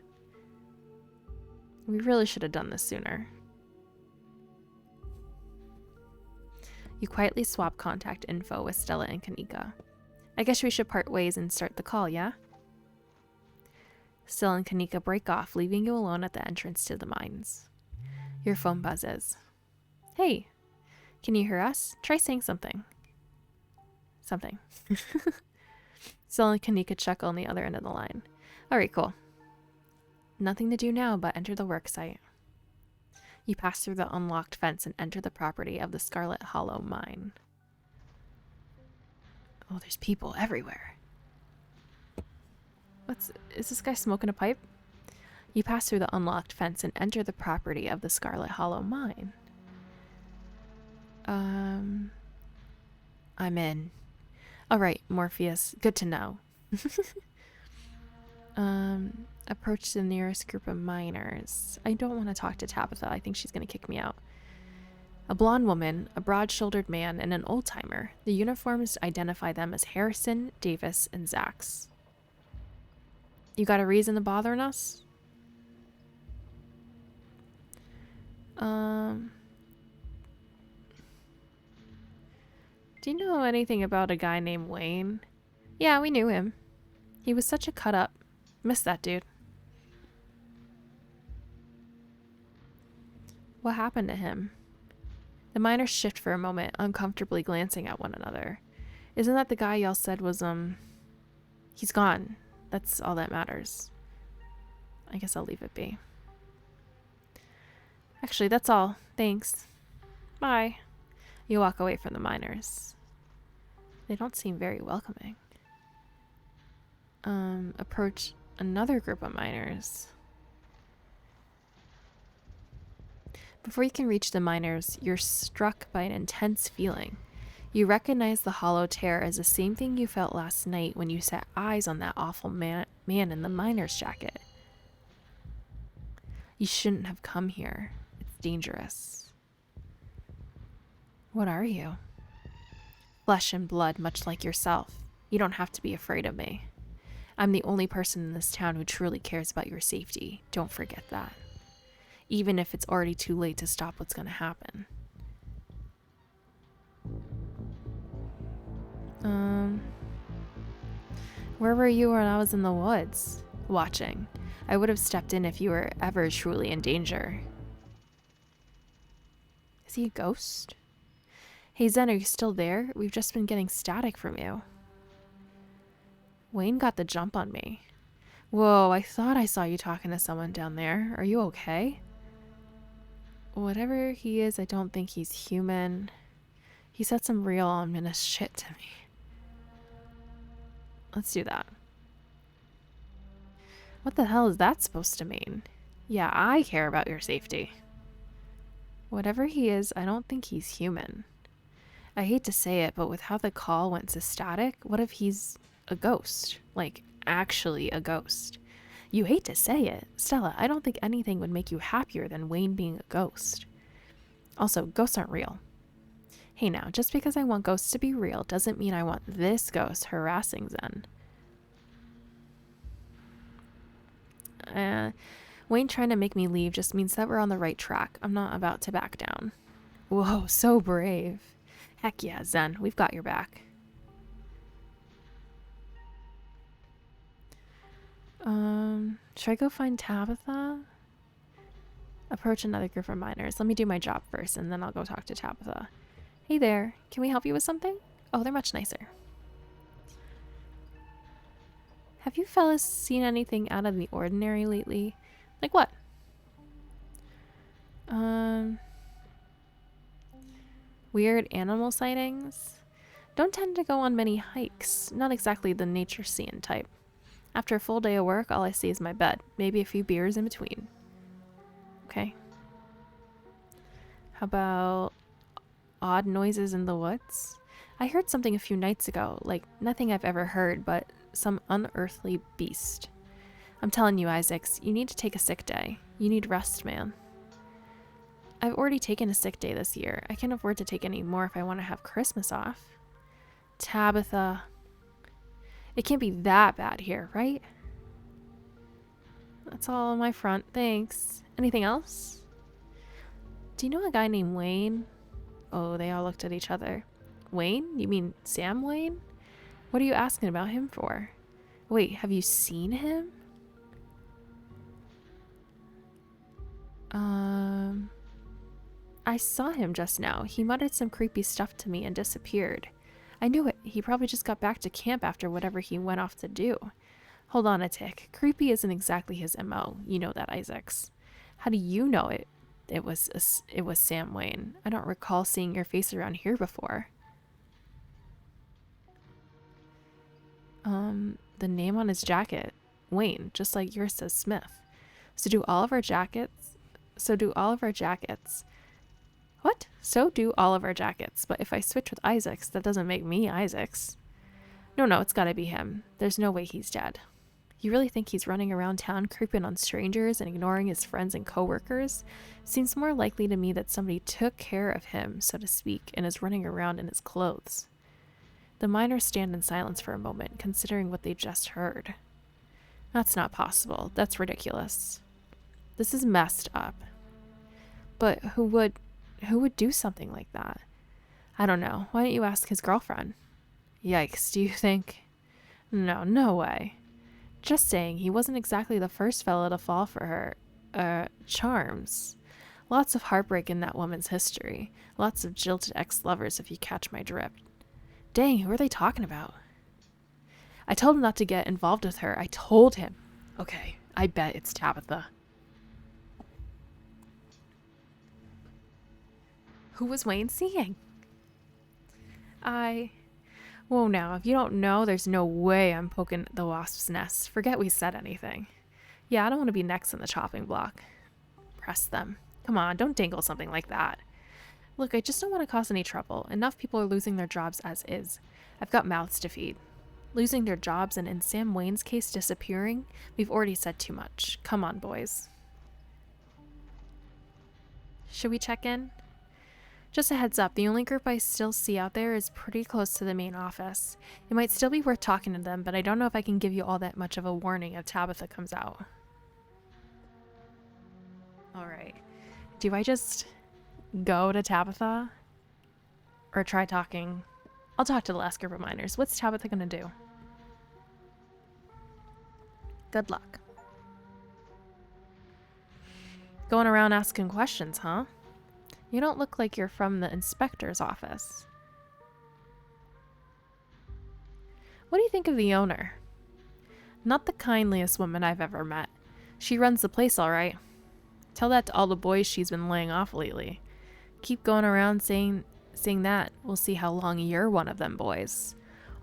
We really should have done this sooner. You quietly swap contact info with Stella and Kanika. I guess we should part ways and start the call, yeah? Stella and Kanika break off, leaving you alone at the entrance to the mines. Your phone buzzes. Hey, can you hear us? Try saying something. Something. Stella and Kanika chuckle on the other end of the line. Alright, cool. Nothing to do now but enter the work site. You pass through the unlocked fence and enter the property of the Scarlet Hollow mine. Oh, there's people everywhere. Is this guy smoking a pipe? You pass through the unlocked fence and enter the property of the Scarlet Hollow mine. I'm in. Alright, Morpheus. Good to know. Approach the nearest group of miners. I don't want to talk to Tabitha. I think she's going to kick me out. A blonde woman, a broad-shouldered man, and an old-timer. The uniforms identify them as Harrison, Davis, and Zax. You got a reason to bothering us? Do you know anything about a guy named Wayne? Yeah, we knew him. He was such a cut-up. Miss that dude. What happened to him? The miners shift for a moment, uncomfortably glancing at one another. Isn't that the guy y'all said was, He's gone. That's all that matters. I guess I'll leave it be. Actually, that's all. Thanks. Bye. You walk away from the miners. They don't seem very welcoming. Approach another group of miners. Before you can reach the miners, you're struck by an intense feeling. You recognize the hollow terror as the same thing you felt last night when you set eyes on that awful man in the miner's jacket. You shouldn't have come here. It's dangerous. What are you? Flesh and blood, much like yourself. You don't have to be afraid of me. I'm the only person in this town who truly cares about your safety. Don't forget that. Even if it's already too late to stop what's going to happen. Where were you when I was in the woods? Watching. I would have stepped in if you were ever truly in danger. Is he a ghost? Hey Zen, are you still there? We've just been getting static from you. Wayne got the jump on me. Whoa, I thought I saw you talking to someone down there. Are you okay? Whatever he is, I don't think he's human. He said some real ominous shit to me. Let's do that. What the hell is that supposed to mean? Yeah, I care about your safety. Whatever he is, I don't think he's human. I hate to say it, but with how the call went to static, what if he's a ghost? Like, actually a ghost. You hate to say it. Stella, I don't think anything would make you happier than Wayne being a ghost. Also, ghosts aren't real. Hey now, just because I want ghosts to be real doesn't mean I want this ghost harassing Zen. Wayne trying to make me leave just means that we're on the right track. I'm not about to back down. Whoa, so brave. Heck yeah, Zen, we've got your back. Should I go find Tabitha? Approach another group of miners. Let me do my job first, and then I'll go talk to Tabitha. Hey there, can we help you with something? Oh, they're much nicer. Have you fellas seen anything out of the ordinary lately? Like what? Weird animal sightings? Don't tend to go on many hikes. Not exactly the nature seeing type. After a full day of work, all I see is my bed. Maybe a few beers in between. Okay. How about odd noises in the woods? I heard something a few nights ago, like nothing I've ever heard, but some unearthly beast. I'm telling you, Isaacs, you need to take a sick day. You need rest, man. I've already taken a sick day this year. I can't afford to take any more if I want to have Christmas off. Tabitha. It can't be that bad here, right? That's all on my front. Thanks. Anything else? Do you know a guy named Wayne? Oh, they all looked at each other. Wayne? You mean Sam Wayne? What are you asking about him for? Wait, have you seen him? I saw him just now. He muttered some creepy stuff to me and disappeared. I knew it. He probably just got back to camp after whatever he went off to do. Hold on a tick. Creepy isn't exactly his MO. You know that, Isaacs. How do you know it was Sam Wayne? I don't recall seeing your face around here before. The name on his jacket. Wayne, just like yours says Smith. So do all of our jackets. What? So do all of our jackets. But if I switch with Isaacs, that doesn't make me Isaacs. No, it's gotta be him. There's no way he's dead. You really think he's running around town creeping on strangers and ignoring his friends and coworkers? Seems more likely to me that somebody took care of him, so to speak, and is running around in his clothes. The miners stand in silence for a moment, considering what they just heard. That's not possible. That's ridiculous. This is messed up. But who would do something like that? I don't know. Why don't you ask his girlfriend? Yikes, do you think? No way. Just saying, he wasn't exactly the first fella to fall for her, charms. Lots of heartbreak in that woman's history. Lots of jilted ex-lovers, if you catch my drift. Dang, who are they talking about? I told him not to get involved with her. I told him. Okay, I bet it's Tabitha. Who was Wayne seeing? Whoa now, if you don't know, there's no way I'm poking the wasp's nest. Forget we said anything. Yeah, I don't want to be next on the chopping block. Press them. Come on, don't dangle something like that. Look, I just don't want to cause any trouble. Enough people are losing their jobs as is. I've got mouths to feed. Losing their jobs and in Sam Wayne's case disappearing, we've already said too much. Come on, boys. Should we check in? Just a heads up, the only group I still see out there is pretty close to the main office. It might still be worth talking to them, but I don't know if I can give you all that much of a warning if Tabitha comes out. Alright. Do I just go to Tabitha? Or try talking? I'll talk to the last group of miners. What's Tabitha gonna do? Good luck. Going around asking questions, huh? You don't look like you're from the inspector's office. What do you think of the owner? Not the kindliest woman I've ever met. She runs the place all right. Tell that to all the boys she's been laying off lately. Keep going around saying that. We'll see how long you're one of them boys.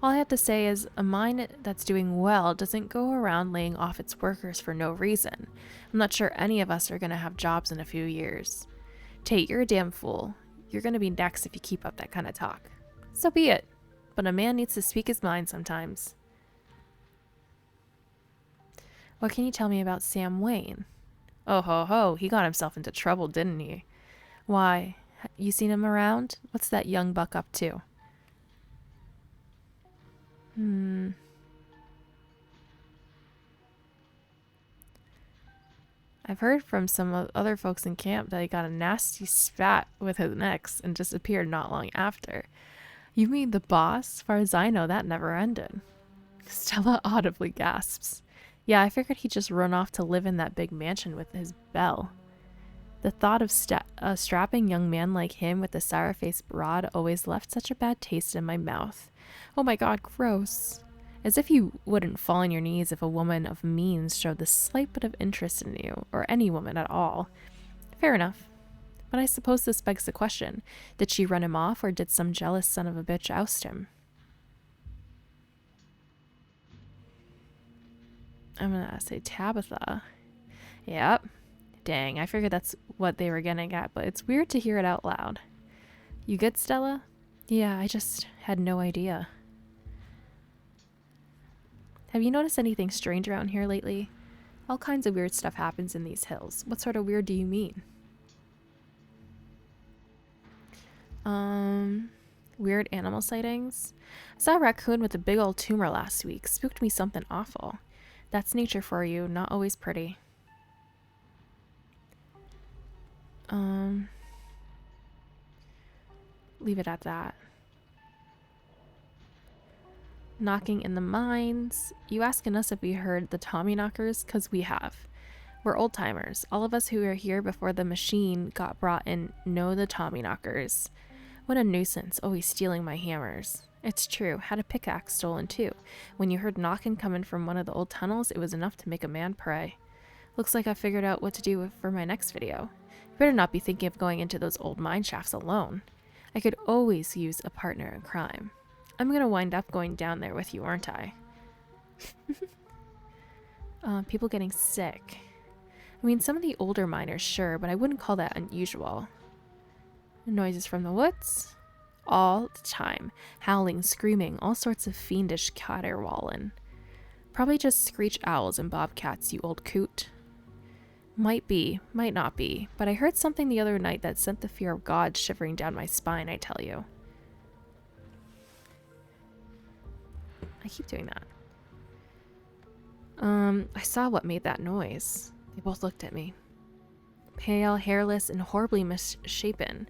All I have to say is a mine that's doing well doesn't go around laying off its workers for no reason. I'm not sure any of us are going to have jobs in a few years. Tate, you're a damn fool. You're going to be next if you keep up that kind of talk. So be it. But a man needs to speak his mind sometimes. What can you tell me about Sam Wayne? Oh ho ho, he got himself into trouble, didn't he? Why, you seen him around? What's that young buck up to? I've heard from some other folks in camp that he got a nasty spat with his ex and disappeared not long after. You mean the boss? As far as I know, that never ended. Stella audibly gasps. Yeah, I figured he'd just run off to live in that big mansion with his Belle. The thought of a strapping young man like him with a sour-faced broad always left such a bad taste in my mouth. Oh my god, gross. As if you wouldn't fall on your knees if a woman of means showed the slight bit of interest in you, or any woman at all. Fair enough. But I suppose this begs the question, did she run him off, or did some jealous son of a bitch oust him? I'm gonna say Tabitha. Yep. Dang, I figured that's what they were getting at, but it's weird to hear it out loud. You good, Stella? Yeah, I just had no idea. Have you noticed anything strange around here lately? All kinds of weird stuff happens in these hills. What sort of weird do you mean? Weird animal sightings? I saw a raccoon with a big old tumor last week. Spooked me something awful. That's nature for you, not always pretty. Leave it at that. Knocking in the mines. You asking us if we heard the Tommyknockers? 'Cause we have. We're old timers. All of us who were here before the machine got brought in know the Tommyknockers. What a nuisance, always stealing my hammers. It's true, had a pickaxe stolen too. When you heard knocking coming from one of the old tunnels, it was enough to make a man pray. Looks like I figured out what to do for my next video. You better not be thinking of going into those old mine shafts alone. I could always use a partner in crime. I'm gonna wind up going down there with you, aren't I? People getting sick. I mean, some of the older miners, sure, but I wouldn't call that unusual. Noises from the woods? All the time. Howling, screaming, all sorts of fiendish caterwauling. Probably just screech owls and bobcats, you old coot. Might be, might not be, but I heard something the other night that sent the fear of God shivering down my spine, I tell you. I keep doing that. I saw what made that noise. They both looked at me. Pale, hairless, and horribly misshapen,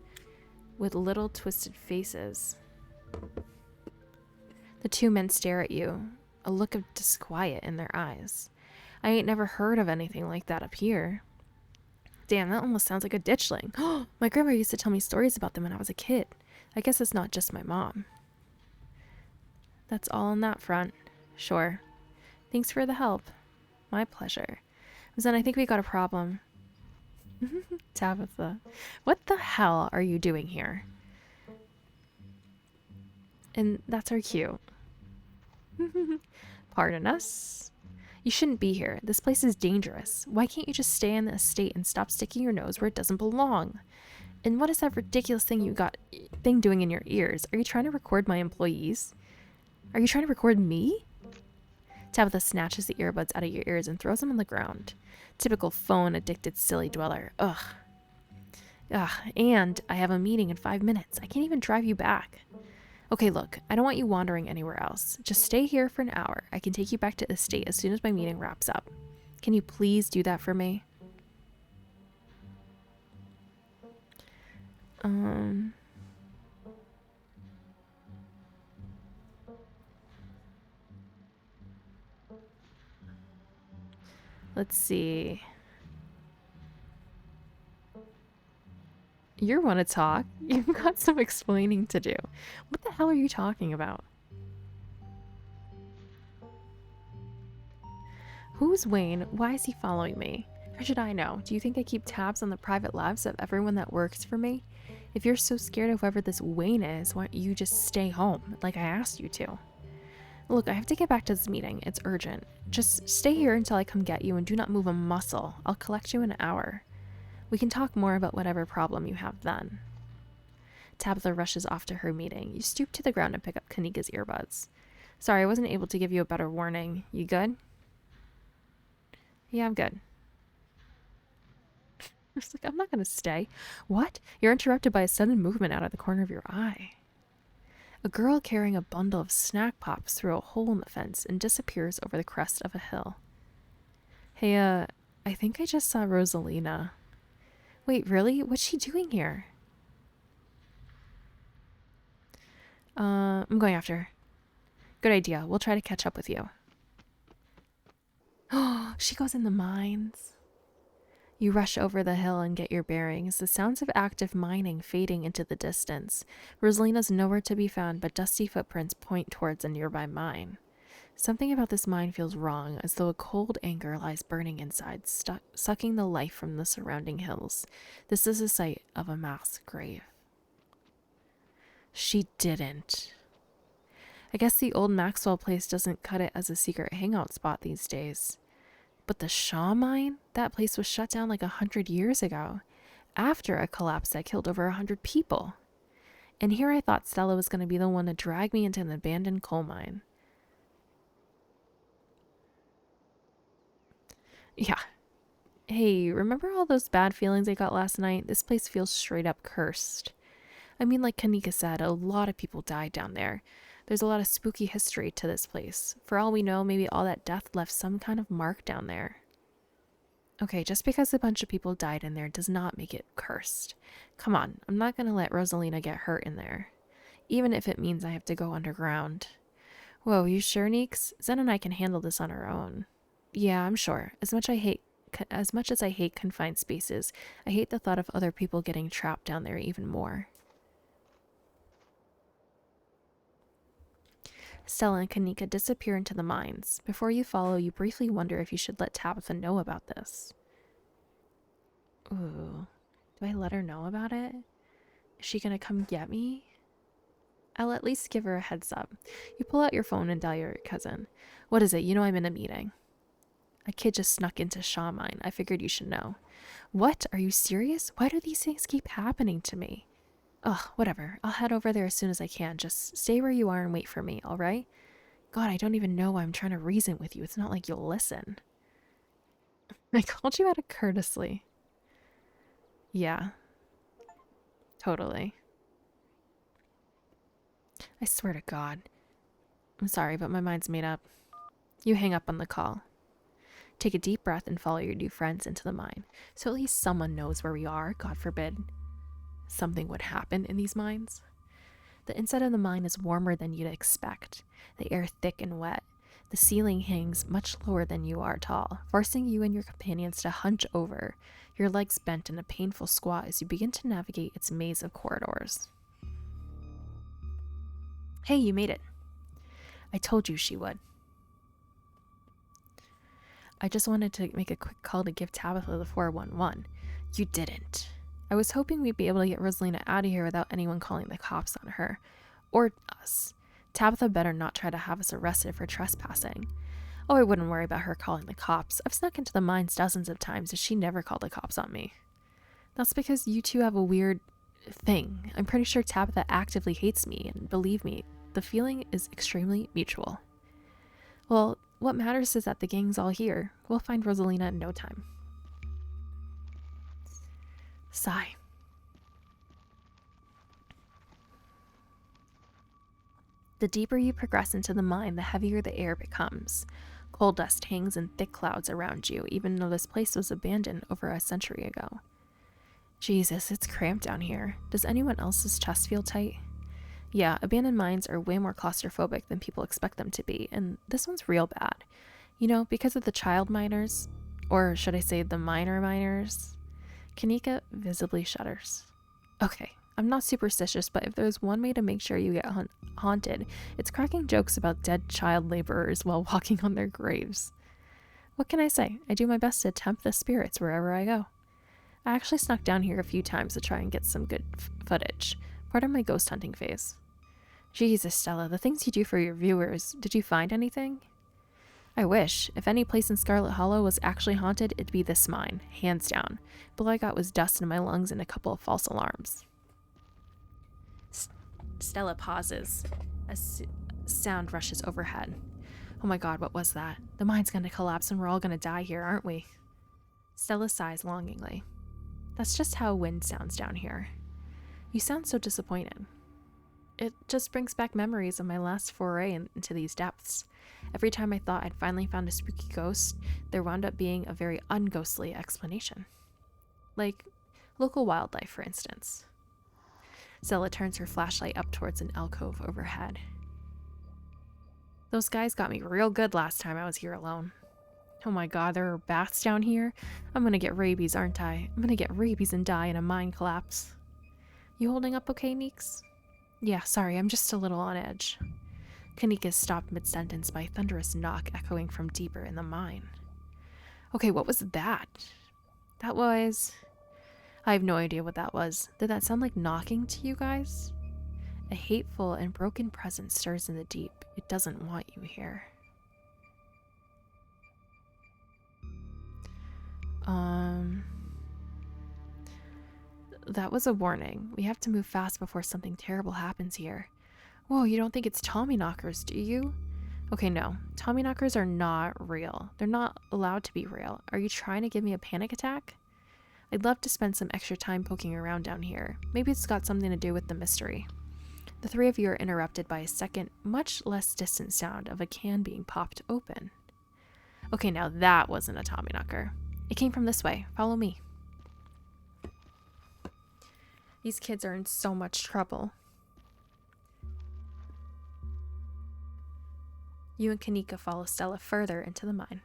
with little twisted faces. The two men stare at you, a look of disquiet in their eyes. I ain't never heard of anything like that up here. Damn, that almost sounds like a ditchling. My grandma used to tell me stories about them when I was a kid. I guess it's not just my mom. That's all on that front. Sure. Thanks for the help. My pleasure. Then I think we got a problem. Tabitha. What the hell are you doing here? And that's our cue. Pardon us? You shouldn't be here. This place is dangerous. Why can't you just stay in the estate and stop sticking your nose where it doesn't belong? And what is that ridiculous thing you got doing in your ears? Are you trying to record my employees? Are you trying to record me? Tabitha snatches the earbuds out of your ears and throws them on the ground. Typical phone-addicted silly dweller. Ugh. Ugh, and I have a meeting in 5 minutes. I can't even drive you back. Okay, look, I don't want you wandering anywhere else. Just stay here for an hour. I can take you back to the estate as soon as my meeting wraps up. Can you please do that for me? Let's see. You want to talk? You've got some explaining to do. What the hell are you talking about? Who's Wayne? Why is he following me? How should I know? Do you think I keep tabs on the private lives of everyone that works for me? If you're so scared of whoever this Wayne is, why don't you just stay home, like I asked you to? Look, I have to get back to this meeting. It's urgent. Just stay here until I come get you and do not move a muscle. I'll collect you in an hour. We can talk more about whatever problem you have then. Tabitha rushes off to her meeting. You stoop to the ground and pick up Kanika's earbuds. Sorry, I wasn't able to give you a better warning. You good? Yeah, I'm good. It's like, I'm not going to stay. What? You're interrupted by a sudden movement out of the corner of your eye. A girl carrying a bundle of snack pops through a hole in the fence and disappears over the crest of a hill. Hey, I think I just saw Rosalina. Wait, really? What's she doing here? I'm going after her. Good idea. We'll try to catch up with you. Oh, she goes in the mines. You rush over the hill and get your bearings, the sounds of active mining fading into the distance. Rosalina's nowhere to be found, but dusty footprints point towards a nearby mine. Something about this mine feels wrong, as though a cold anger lies burning inside, sucking the life from the surrounding hills. This is the site of a mass grave. She didn't. I guess the old Maxwell place doesn't cut it as a secret hangout spot these days. But the Shaw mine? That place was shut down like 100 years ago, after a collapse that killed over 100 people. And here I thought Stella was going to be the one to drag me into an abandoned coal mine. Yeah. Hey, remember all those bad feelings I got last night? This place feels straight up cursed. I mean, like Kanika said, a lot of people died down there. There's a lot of spooky history to this place. For all we know, maybe all that death left some kind of mark down there. Okay, just because a bunch of people died in there does not make it cursed. Come on, I'm not going to let Rosalina get hurt in there. Even if it means I have to go underground. Whoa, you sure, Neeks? Zen and I can handle this on our own. Yeah, I'm sure. As much as I hate confined spaces, I hate the thought of other people getting trapped down there even more. Stella and Kanika disappear into the mines. Before you follow, you briefly wonder if you should let Tabitha know about this. Ooh, do I let her know about it? Is she gonna come get me? I'll at least give her a heads up. You pull out your phone and dial your cousin. What is it? You know I'm in a meeting. A kid just snuck into Shaw Mine. I figured you should know. What? Are you serious? Why do these things keep happening to me? Ugh, whatever. I'll head over there as soon as I can. Just stay where you are and wait for me, alright? God, I don't even know why I'm trying to reason with you. It's not like you'll listen. I called you out of courtesy. Yeah. Totally. I swear to God. I'm sorry, but my mind's made up. You hang up on the call. Take a deep breath and follow your new friends into the mine, so at least someone knows where we are, God forbid something would happen in these mines. The inside of the mine is warmer than you'd expect, the air thick and wet. The ceiling hangs much lower than you are tall, forcing you and your companions to hunch over, your legs bent in a painful squat as you begin to navigate its maze of corridors. Hey, you made it. I told you she would. I just wanted to make a quick call to give Tabitha the 411. You didn't. I was hoping we'd be able to get Rosalina out of here without anyone calling the cops on her. Or us. Tabitha better not try to have us arrested for trespassing. Oh, I wouldn't worry about her calling the cops. I've snuck into the mines dozens of times and she never called the cops on me. That's because you two have a weird thing. I'm pretty sure Tabitha actively hates me, and believe me, the feeling is extremely mutual. Well, what matters is that the gang's all here. We'll find Rosalina in no time. Sigh. The deeper you progress into the mine, the heavier the air becomes. Coal dust hangs in thick clouds around you, even though this place was abandoned over a century ago. Jesus, it's cramped down here. Does anyone else's chest feel tight? Yeah, abandoned mines are way more claustrophobic than people expect them to be, and this one's real bad. You know, because of the child miners, or should I say the minor miners? Kanika visibly shudders. Okay, I'm not superstitious, but if there's one way to make sure you get haunted, it's cracking jokes about dead child laborers while walking on their graves. What can I say? I do my best to tempt the spirits wherever I go. I actually snuck down here a few times to try and get some good footage, part of my ghost hunting phase. Jesus, Stella, the things you do for your viewers, did you find anything? I wish. If any place in Scarlet Hollow was actually haunted, it'd be this mine, hands down. But all I got was dust in my lungs and a couple of false alarms. Stella pauses. A sound rushes overhead. Oh my god, what was that? The mine's gonna collapse and we're all gonna die here, aren't we? Stella sighs longingly. That's just how wind sounds down here. You sound so disappointed. It just brings back memories of my last foray into these depths. Every time I thought I'd finally found a spooky ghost, there wound up being a very unghostly explanation. Like local wildlife, for instance. Stella turns her flashlight up towards an alcove overhead. Those guys got me real good last time I was here alone. Oh my god, there are bats down here? I'm gonna get rabies, aren't I? I'm gonna get rabies and die in a mine collapse. You holding up okay, Neeks? Yeah, sorry, I'm just a little on edge. Kanika is stopped mid-sentence by a thunderous knock echoing from deeper in the mine. Okay, what was that? That was... I have no idea what that was. Did that sound like knocking to you guys? A hateful and broken presence stirs in the deep. It doesn't want you here. That was a warning. We have to move fast before something terrible happens here. Whoa, you don't think it's Tommyknockers, do you? Okay, no. Tommyknockers are not real. They're not allowed to be real. Are you trying to give me a panic attack? I'd love to spend some extra time poking around down here. Maybe it's got something to do with the mystery. The three of you are interrupted by a second, much less distant sound of a can being popped open. Okay, now that wasn't a Tommyknocker. It came from this way. Follow me. These kids are in so much trouble. You and Kanika follow Stella further into the mine.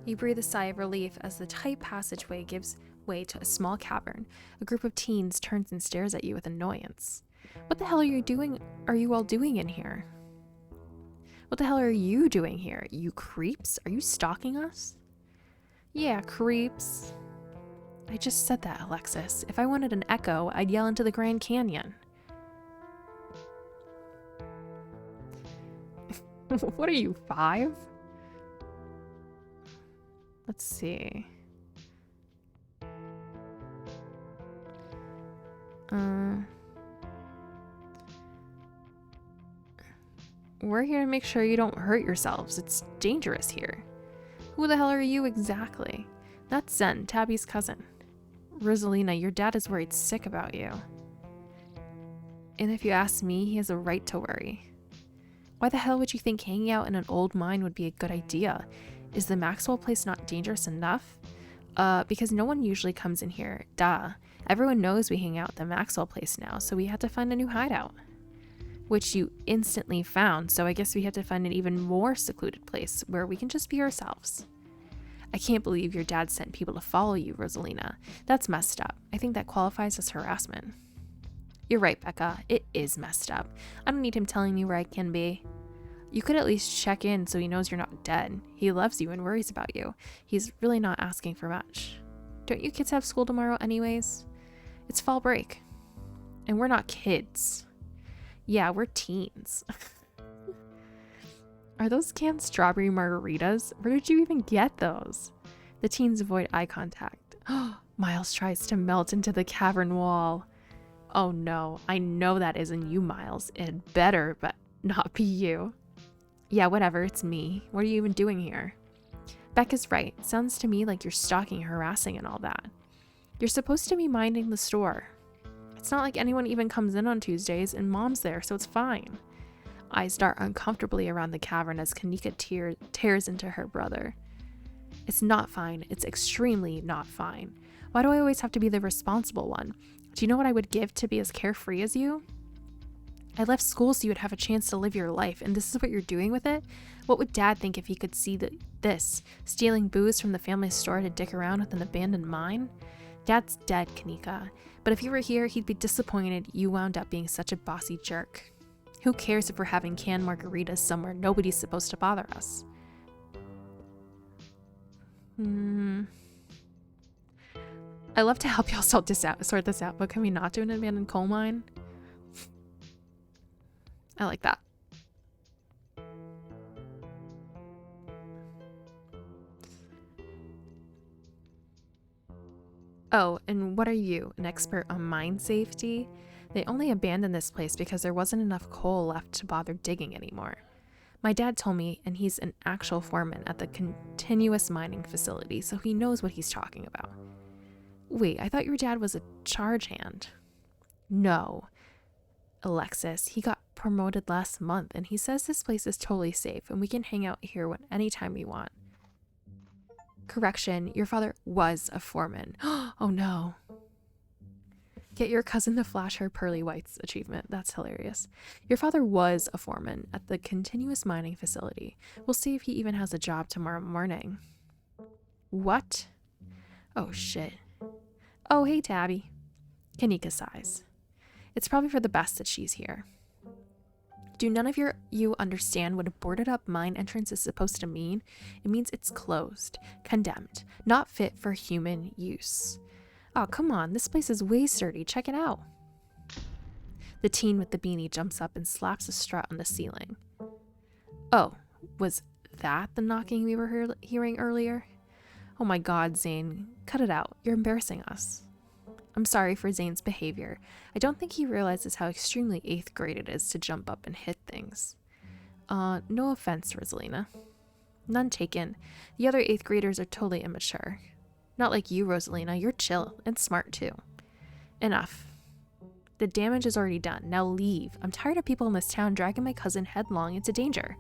You breathe a sigh of relief as the tight passageway gives way to a small cavern. A group of teens turns and stares at you with annoyance. What the hell are you all doing in here? What the hell are you doing here? You creeps? Are you stalking us? Yeah, creeps. I just said that, Alexis. If I wanted an echo, I'd yell into the Grand Canyon. What are you, 5? Let's see. We're here to make sure you don't hurt yourselves. It's dangerous here. Who the hell are you exactly? That's Zen, Tabby's cousin. Rosalina, your dad is worried sick about you. And if you ask me, he has a right to worry. Why the hell would you think hanging out in an old mine would be a good idea? Is the Maxwell place not dangerous enough? Because no one usually comes in here. Duh. Everyone knows we hang out at the Maxwell place now, so we had to find a new hideout. Which you instantly found, so I guess we had to find an even more secluded place where we can just be ourselves. I can't believe your dad sent people to follow you, Rosalina. That's messed up. I think that qualifies as harassment. You're right, Becca. It is messed up. I don't need him telling me where I can be. You could at least check in so he knows you're not dead. He loves you and worries about you. He's really not asking for much. Don't you kids have school tomorrow anyways? It's fall break. And we're not kids. Yeah, we're teens. Are those canned strawberry margaritas? Where did you even get those? The teens avoid eye contact. Miles tries to melt into the cavern wall. Oh no, I know that isn't you, Miles. It better, but not be you. Yeah, whatever, it's me. What are you even doing here? Becca's right. Sounds to me like you're stalking, harassing, and all that. You're supposed to be minding the store. It's not like anyone even comes in on Tuesdays, and Mom's there, so it's fine. Eyes dart uncomfortably around the cavern as Kanika tears into her brother. It's not fine. It's extremely not fine. Why do I always have to be the responsible one? Do you know what I would give to be as carefree as you? I left school so you would have a chance to live your life, and this is what you're doing with it? What would Dad think if he could see this? Stealing booze from the family store to dick around with an abandoned mine? Dad's dead, Kanika. But if you were here, he'd be disappointed you wound up being such a bossy jerk. Who cares if we're having canned margaritas somewhere nobody's supposed to bother us? I love to help y'all sort this out, but can we not do an abandoned coal mine? I like that. Oh, and what are you, an expert on mine safety? They only abandoned this place because there wasn't enough coal left to bother digging anymore. My dad told me, and he's an actual foreman at the continuous mining facility, so he knows what he's talking about. Wait, I thought your dad was a charge hand. No. Alexis, he got promoted last month, and he says this place is totally safe, and we can hang out here anytime we want. Correction, your father was a foreman. Oh no. Get your cousin to flash her pearly whites achievement. That's hilarious. Your father was a foreman at the continuous mining facility. We'll see if he even has a job tomorrow morning. What? Oh shit. Oh, hey Tabby. Kanika sighs. It's probably for the best that she's here. Do none of you understand what a boarded up mine entrance is supposed to mean? It means it's closed, condemned, not fit for human use. Oh, come on, this place is way sturdy. Check it out. The teen with the beanie jumps up and slaps a strut on the ceiling. Oh, was that the knocking we were hearing earlier? Oh my god, Zane, cut it out. You're embarrassing us. I'm sorry for Zane's behavior. I don't think he realizes how extremely 8th grade it is to jump up and hit things. No offense, Rosalina. None taken. The other 8th graders are totally immature. Not like you, Rosalina. You're chill and smart too. Enough. The damage is already done. Now leave. I'm tired of people in this town dragging my cousin headlong into danger.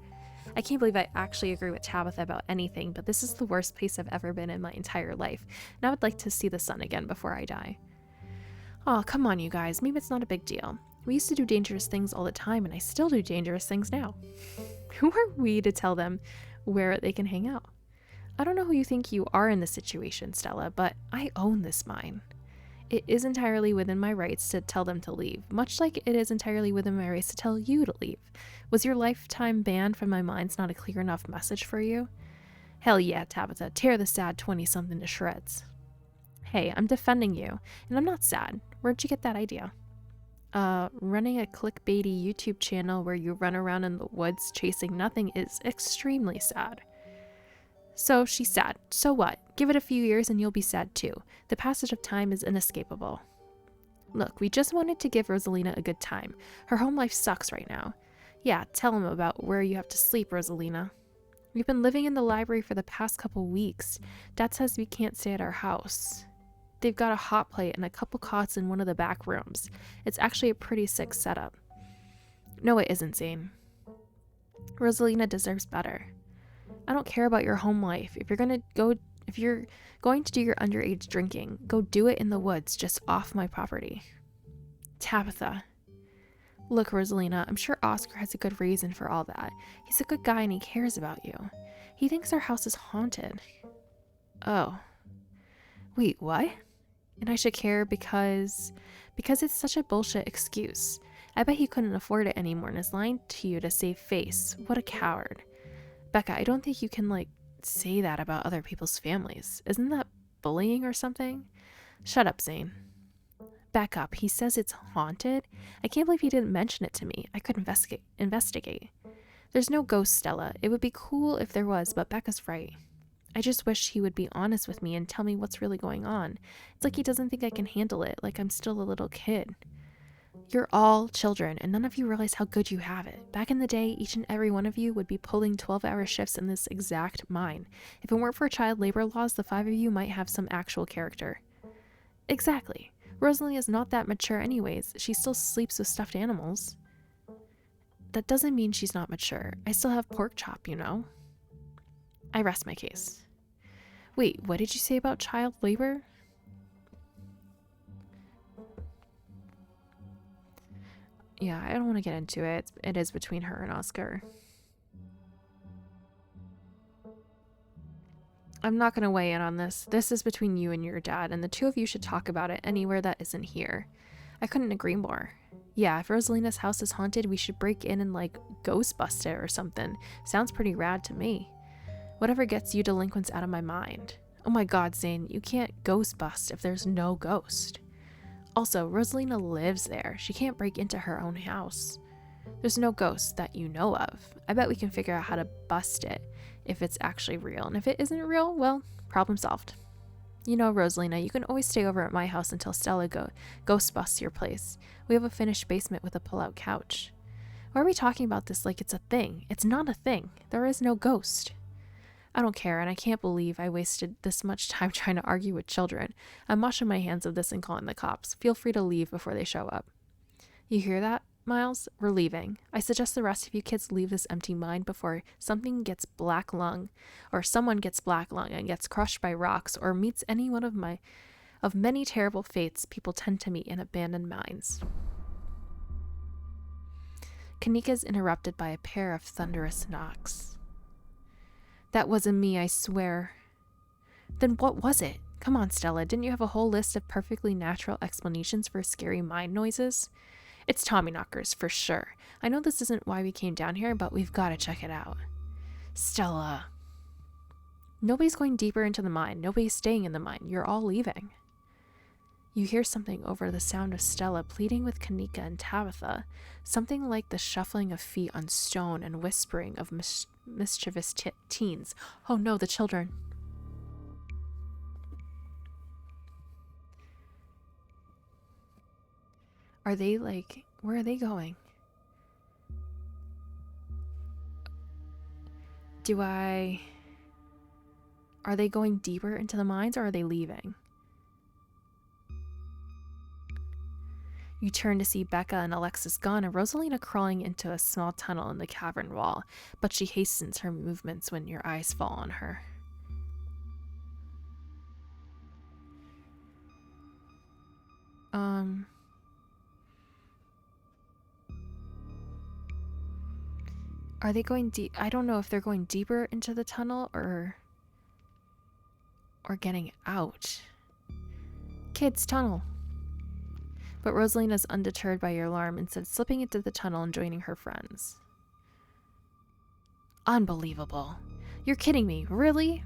I can't believe I actually agree with Tabitha about anything, but this is the worst place I've ever been in my entire life, and I would like to see the sun again before I die. Oh, come on, you guys. Maybe it's not a big deal. We used to do dangerous things all the time, and I still do dangerous things now. Who are we to tell them where they can hang out? I don't know who you think you are in this situation, Stella, but I own this mine. It is entirely within my rights to tell them to leave, much like it is entirely within my rights to tell you to leave. Was your lifetime ban from my mines not a clear enough message for you? Hell yeah, Tabitha, tear the sad 20-something to shreds. Hey, I'm defending you, and I'm not sad. Where'd you get that idea? Running a clickbaity YouTube channel where you run around in the woods chasing nothing is extremely sad. So she's sad. So what? Give it a few years and you'll be sad too. The passage of time is inescapable. Look, we just wanted to give Rosalina a good time. Her home life sucks right now. Yeah, tell him about where you have to sleep, Rosalina. We've been living in the library for the past couple weeks. Dad says we can't stay at our house. They've got a hot plate and a couple cots in one of the back rooms. It's actually a pretty sick setup. No, it isn't, Zane. Rosalina deserves better. I don't care about your home life. If you're going to do your underage drinking, go do it in the woods just off my property. Tabitha. Look, Rosalina, I'm sure Oscar has a good reason for all that. He's a good guy and he cares about you. He thinks our house is haunted. Oh. Wait, what? And I should care because it's such a bullshit excuse. I bet he couldn't afford it anymore and is lying to you to save face. What a coward. Becca, I don't think you can, say that about other people's families. Isn't that bullying or something? Shut up, Zane. Back up. He says it's haunted? I can't believe he didn't mention it to me. I could investigate. There's no ghost, Stella. It would be cool if there was, but Becca's right. I just wish he would be honest with me and tell me what's really going on. It's like he doesn't think I can handle it, like I'm still a little kid. You're all children, and none of you realize how good you have it. Back in the day, each and every one of you would be pulling 12-hour shifts in this exact mine. If it weren't for child labor laws, the 5 of you might have some actual character. Exactly. Rosalie is not that mature anyways. She still sleeps with stuffed animals. That doesn't mean she's not mature. I still have pork chop, you know? I rest my case. Wait, what did you say about child labor? Yeah, I don't want to get into it. It is between her and Oscar. I'm not going to weigh in on this. This is between you and your dad, and the two of you should talk about it anywhere that isn't here. I couldn't agree more. Yeah, if Rosalina's house is haunted, we should break in and, like, ghost bust it or something. Sounds pretty rad to me. Whatever gets you delinquents out of my mind. Oh my god, Zane, you can't ghost bust if there's no ghost. Also, Rosalina lives there. She can't break into her own house. There's no ghost that you know of. I bet we can figure out how to bust it if it's actually real. And if it isn't real, well, problem solved. You know, Rosalina, you can always stay over at my house until Stella ghost busts your place. We have a finished basement with a pull-out couch. Why are we talking about this like it's a thing? It's not a thing. There is no ghost. I don't care, and I can't believe I wasted this much time trying to argue with children. I'm washing my hands of this and calling the cops. Feel free to leave before they show up. You hear that, Miles? We're leaving. I suggest the rest of you kids leave this empty mine before something gets black lung, or someone gets black lung and gets crushed by rocks, or meets any one of many terrible fates people tend to meet in abandoned mines. Kanika's interrupted by a pair of thunderous knocks. That wasn't me, I swear. Then what was it? Come on, Stella, didn't you have a whole list of perfectly natural explanations for scary mine noises? It's Tommyknockers, for sure. I know this isn't why we came down here, but we've got to check it out. Stella. Nobody's going deeper into the mine. Nobody's staying in the mine. You're all leaving. You hear something over the sound of Stella pleading with Kanika and Tabitha, something like the shuffling of feet on stone and whispering of mischievous teens. Oh no, the children. Are they where are they going? Are they going deeper into the mines or are they leaving? You turn to see Becca and Alexis gone and Rosalina crawling into a small tunnel in the cavern wall, but she hastens her movements when your eyes fall on her. Are they going deep? I don't know if they're going deeper into the tunnel or getting out. Kids, tunnel. But Rosalina's undeterred by your alarm, instead slipping into the tunnel and joining her friends. Unbelievable. You're kidding me, really?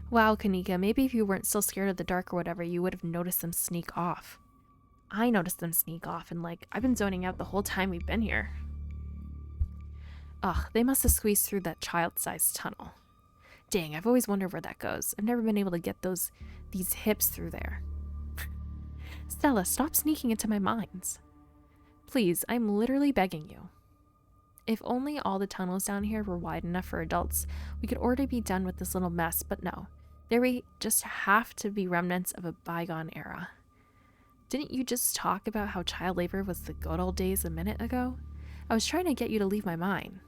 Wow, Kanika, maybe if you weren't so scared of the dark or whatever, you would have noticed them sneak off. I noticed them sneak off, and I've been zoning out the whole time we've been here. Ugh, they must have squeezed through that child-sized tunnel. Dang, I've always wondered where that goes. I've never been able to get these hips through there. Stella, stop sneaking into my mines. Please, I'm literally begging you. If only all the tunnels down here were wide enough for adults, we could already be done with this little mess, but no. There just have to be remnants of a bygone era. Didn't you just talk about how child labor was the good old days a minute ago? I was trying to get you to leave my mine.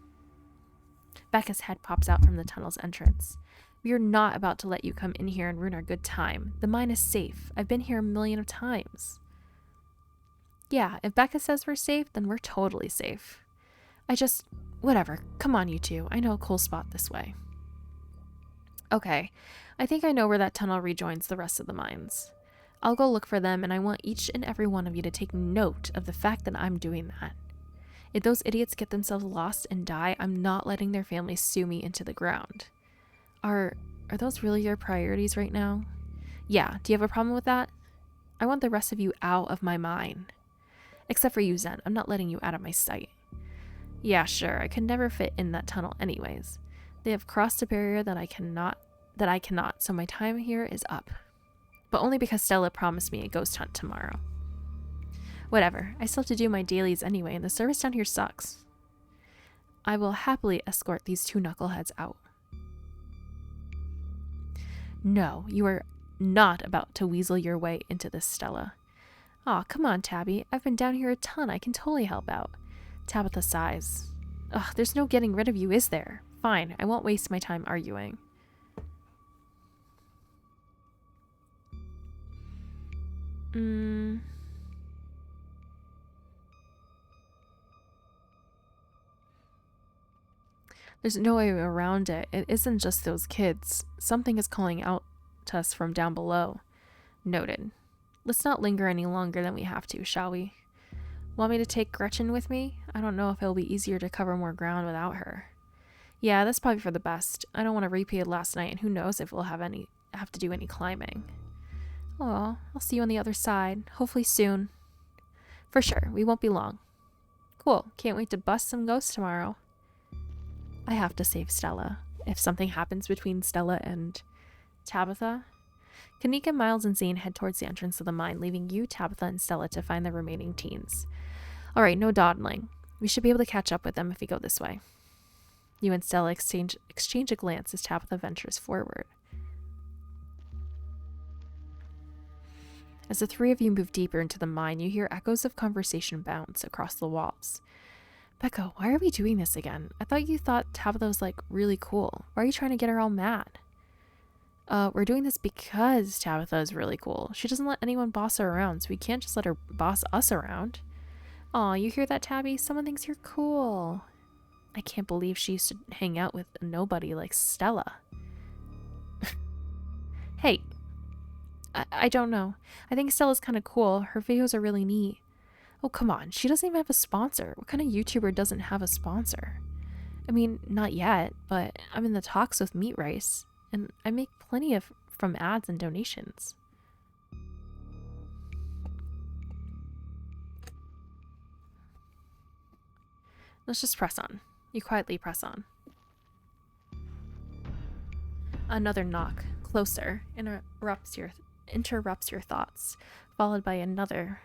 Becca's head pops out from the tunnel's entrance. We are not about to let you come in here and ruin our good time. The mine is safe. I've been here a million of times. Yeah, if Becca says we're safe, then we're totally safe. Whatever. Come on, you two. I know a cool spot this way. Okay, I think I know where that tunnel rejoins the rest of the mines. I'll go look for them, and I want each and every one of you to take note of the fact that I'm doing that. If those idiots get themselves lost and die, I'm not letting their families sue me into the ground. Are those really your priorities right now? Yeah, do you have a problem with that? I want the rest of you out of my mind. Except for you, Zen. I'm not letting you out of my sight. Yeah, sure, I could never fit in that tunnel anyways. They have crossed a barrier that I cannot, so my time here is up. But only because Stella promised me a ghost hunt tomorrow. Whatever, I still have to do my dailies anyway, and the service down here sucks. I will happily escort these two knuckleheads out. No, you are not about to weasel your way into this, Stella. Aw, come on, Tabby. I've been down here a ton. I can totally help out. Tabitha sighs. Ugh, there's no getting rid of you, is there? Fine, I won't waste my time arguing. There's no way around it. It isn't just those kids. Something is calling out to us from down below. Noted. Let's not linger any longer than we have to, shall we? Want me to take Gretchen with me? I don't know if it'll be easier to cover more ground without her. Yeah, that's probably for the best. I don't want to repeat it last night, and who knows if we'll have to do any climbing. Oh, I'll see you on the other side. Hopefully soon. For sure, we won't be long. Cool, can't wait to bust some ghosts tomorrow. I have to save Stella. If something happens between Stella and Tabitha. Kanika, Miles, and Zane head towards the entrance of the mine, leaving you, Tabitha, and Stella to find the remaining teens. Alright, no dawdling. We should be able to catch up with them if we go this way. You and Stella exchange a glance as Tabitha ventures forward. As the three of you move deeper into the mine, you hear echoes of conversation bounce across the walls. Becca, why are we doing this again? I thought you thought Tabitha was, really cool. Why are you trying to get her all mad? We're doing this because Tabitha is really cool. She doesn't let anyone boss her around, so we can't just let her boss us around. Aw, you hear that, Tabby? Someone thinks you're cool. I can't believe she used to hang out with a nobody like Stella. Hey, I don't know. I think Stella's kind of cool. Her videos are really neat. Oh, come on. She doesn't even have a sponsor. What kind of YouTuber doesn't have a sponsor? I mean, not yet, but I'm in the talks with Meat Rice, and I make plenty from ads and donations. Let's just press on. You quietly press on. Another knock, closer, interrupts your thoughts, followed by another.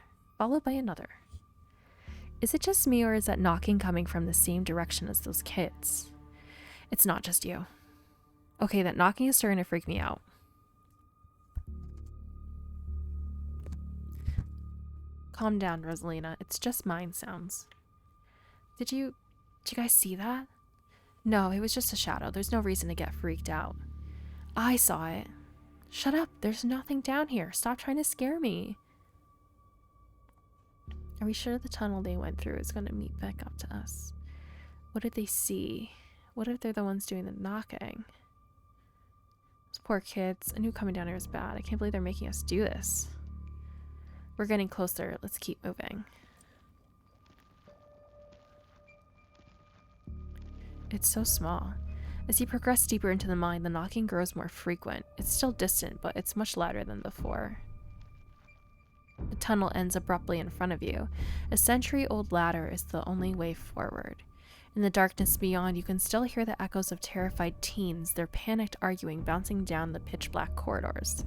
Is it just me, or is that knocking coming from the same direction as those kids? It's not just you. Okay, that knocking is starting to freak me out. Calm down, Rosalina. It's just mind sounds. Did you guys see that? No, it was just a shadow. There's no reason to get freaked out. I saw it. Shut up. There's nothing down here. Stop trying to scare me. Are we sure the tunnel they went through is going to meet back up to us? What did they see? What if they're the ones doing the knocking? Those poor kids. I knew coming down here was bad. I can't believe they're making us do this. We're getting closer. Let's keep moving. It's so small. As you progress deeper into the mine, the knocking grows more frequent. It's still distant, but it's much louder than before. The tunnel ends abruptly in front of you. A century-old ladder is the only way forward. In the darkness beyond, you can still hear the echoes of terrified teens, their panicked arguing bouncing down the pitch-black corridors.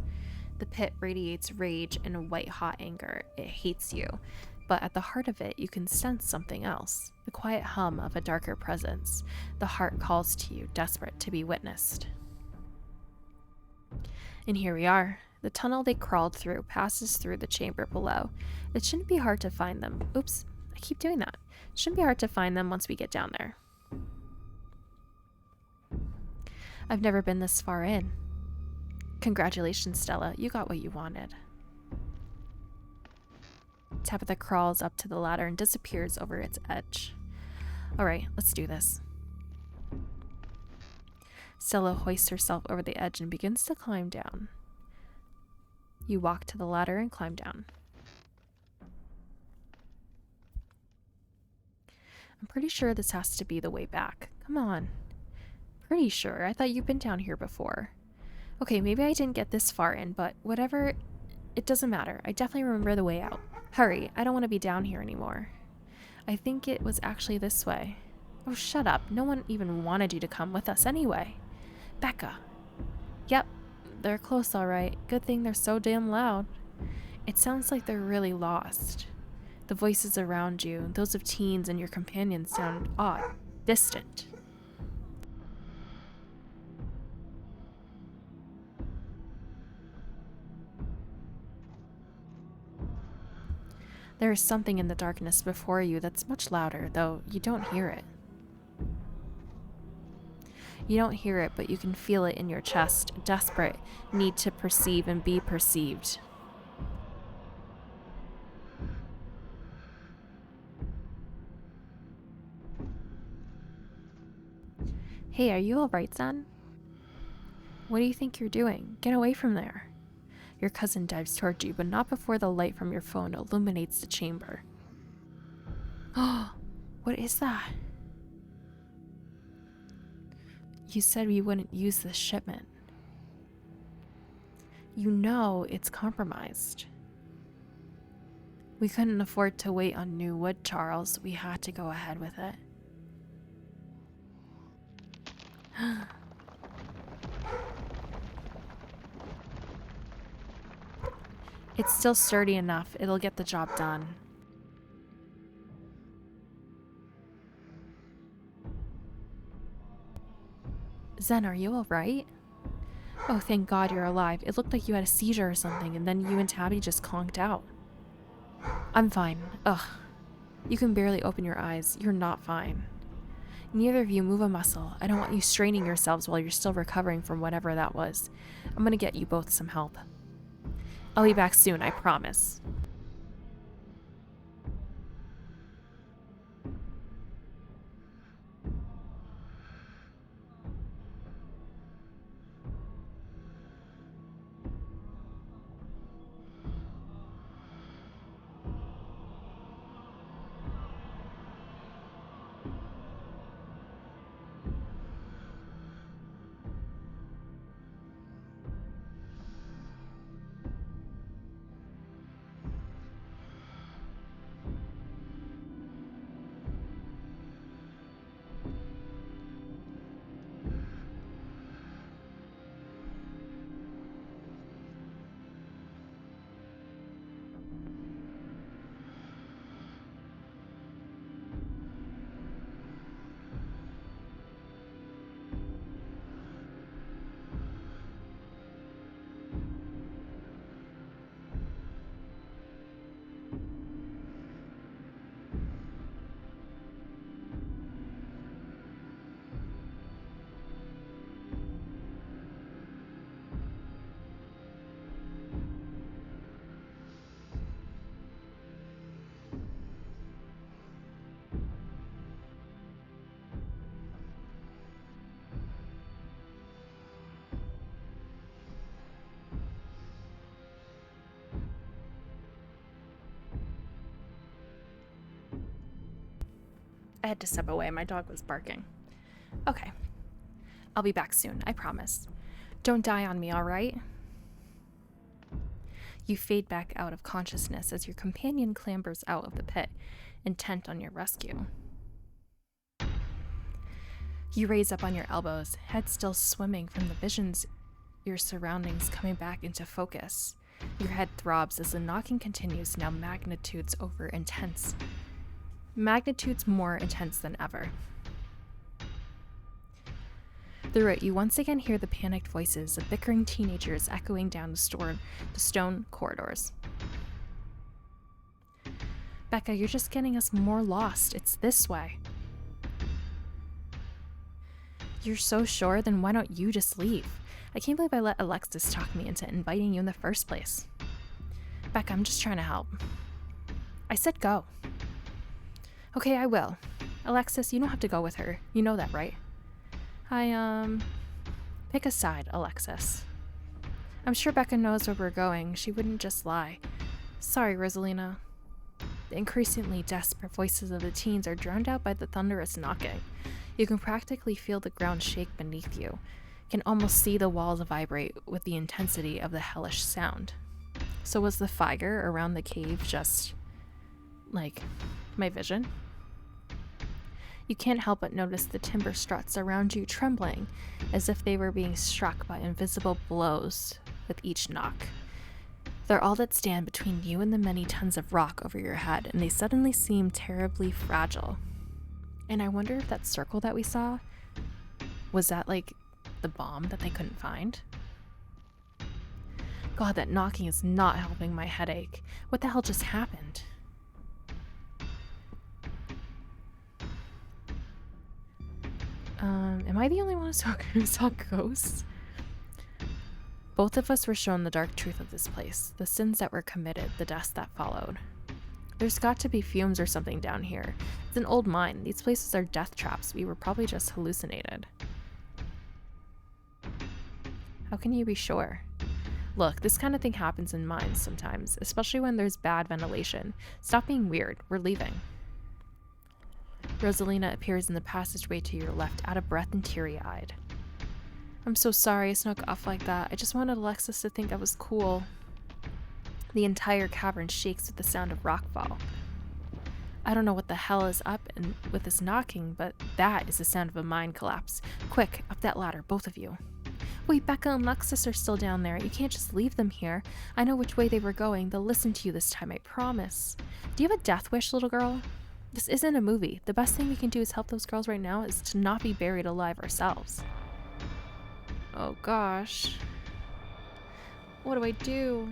The pit radiates rage and white-hot anger. It hates you. But at the heart of it, you can sense something else. The quiet hum of a darker presence. The heart calls to you, desperate to be witnessed. And here we are. The tunnel they crawled through passes through the chamber below. It shouldn't be hard to find them. Oops, I keep doing that. It shouldn't be hard to find them once we get down there. I've never been this far in. Congratulations, Stella. You got what you wanted. Tabitha crawls up to the ladder and disappears over its edge. Alright, let's do this. Stella hoists herself over the edge and begins to climb down. You walk to the ladder and climb down. I'm pretty sure this has to be the way back. Come on. Pretty sure. I thought you've been down here before. Okay, maybe I didn't get this far in, but whatever, it doesn't matter. I definitely remember the way out. Hurry, I don't want to be down here anymore. I think it was actually this way. Oh, shut up. No one even wanted you to come with us anyway. Becca. Yep, they're close all right. Good thing they're so damn loud. It sounds like they're really lost. The voices around you, those of teens and your companions, sound odd, distant. There is something in the darkness before you that's much louder, though you don't hear it. You don't hear it, but you can feel it in your chest, a desperate need to perceive and be perceived. Hey, are you alright, son? What do you think you're doing? Get away from there. Your cousin dives toward you, but not before the light from your phone illuminates the chamber. Oh, what is that? You said we wouldn't use this shipment. You know it's compromised. We couldn't afford to wait on new wood, Charles. We had to go ahead with it. It's still sturdy enough. It'll get the job done. Zen, are you alright? Oh, thank God you're alive. It looked like you had a seizure or something, and then you and Tabby just conked out. I'm fine. Ugh. You can barely open your eyes. You're not fine. Neither of you move a muscle. I don't want you straining yourselves while you're still recovering from whatever that was. I'm gonna get you both some help. I'll be back soon, I promise. I had to step away. My dog was barking. Okay. I'll be back soon, I promise. Don't die on me, alright? You fade back out of consciousness as your companion clambers out of the pit, intent on your rescue. You raise up on your elbows, head still swimming from the visions, your surroundings coming back into focus. Your head throbs as the knocking continues, now magnitudes over intense. Magnitudes more intense than ever. Through it, you once again hear the panicked voices of bickering teenagers echoing down the stone corridors. Becca, you're just getting us more lost. It's this way. You're so sure? Then why don't you just leave? I can't believe I let Alexis talk me into inviting you in the first place. Becca, I'm just trying to help. I said go. Okay, I will. Alexis, you don't have to go with her. You know that, right? Pick a side, Alexis. I'm sure Becca knows where we're going. She wouldn't just lie. Sorry, Rosalina. The increasingly desperate voices of the teens are drowned out by the thunderous knocking. You can practically feel the ground shake beneath you. Can almost see the walls vibrate with the intensity of the hellish sound. So was the fire around the cave just, like, my vision? You can't help but notice the timber struts around you trembling, as if they were being struck by invisible blows with each knock. They're all that stand between you and the many tons of rock over your head, and they suddenly seem terribly fragile. And I wonder if that circle that we saw, was that like the bomb that they couldn't find? God, that knocking is not helping my headache. What the hell just happened? Am I the only one who saw ghosts? Both of us were shown the dark truth of this place, the sins that were committed, the deaths that followed. There's got to be fumes or something down here. It's an old mine. These places are death traps. We were probably just hallucinated. How can you be sure? Look, this kind of thing happens in mines sometimes, especially when there's bad ventilation. Stop being weird. We're leaving. Rosalina appears in the passageway to your left, out of breath and teary-eyed. I'm so sorry I snuck off like that. I just wanted Alexis to think I was cool. The entire cavern shakes with the sound of rockfall. I don't know what the hell is up with this knocking, but that is the sound of a mine collapse. Quick, up that ladder, both of you. Wait, Becca and Alexis are still down there. You can't just leave them here. I know which way they were going. They'll listen to you this time, I promise. Do you have a death wish, little girl? This isn't a movie. The best thing we can do is help those girls right now is to not be buried alive ourselves. Oh gosh. What do I do?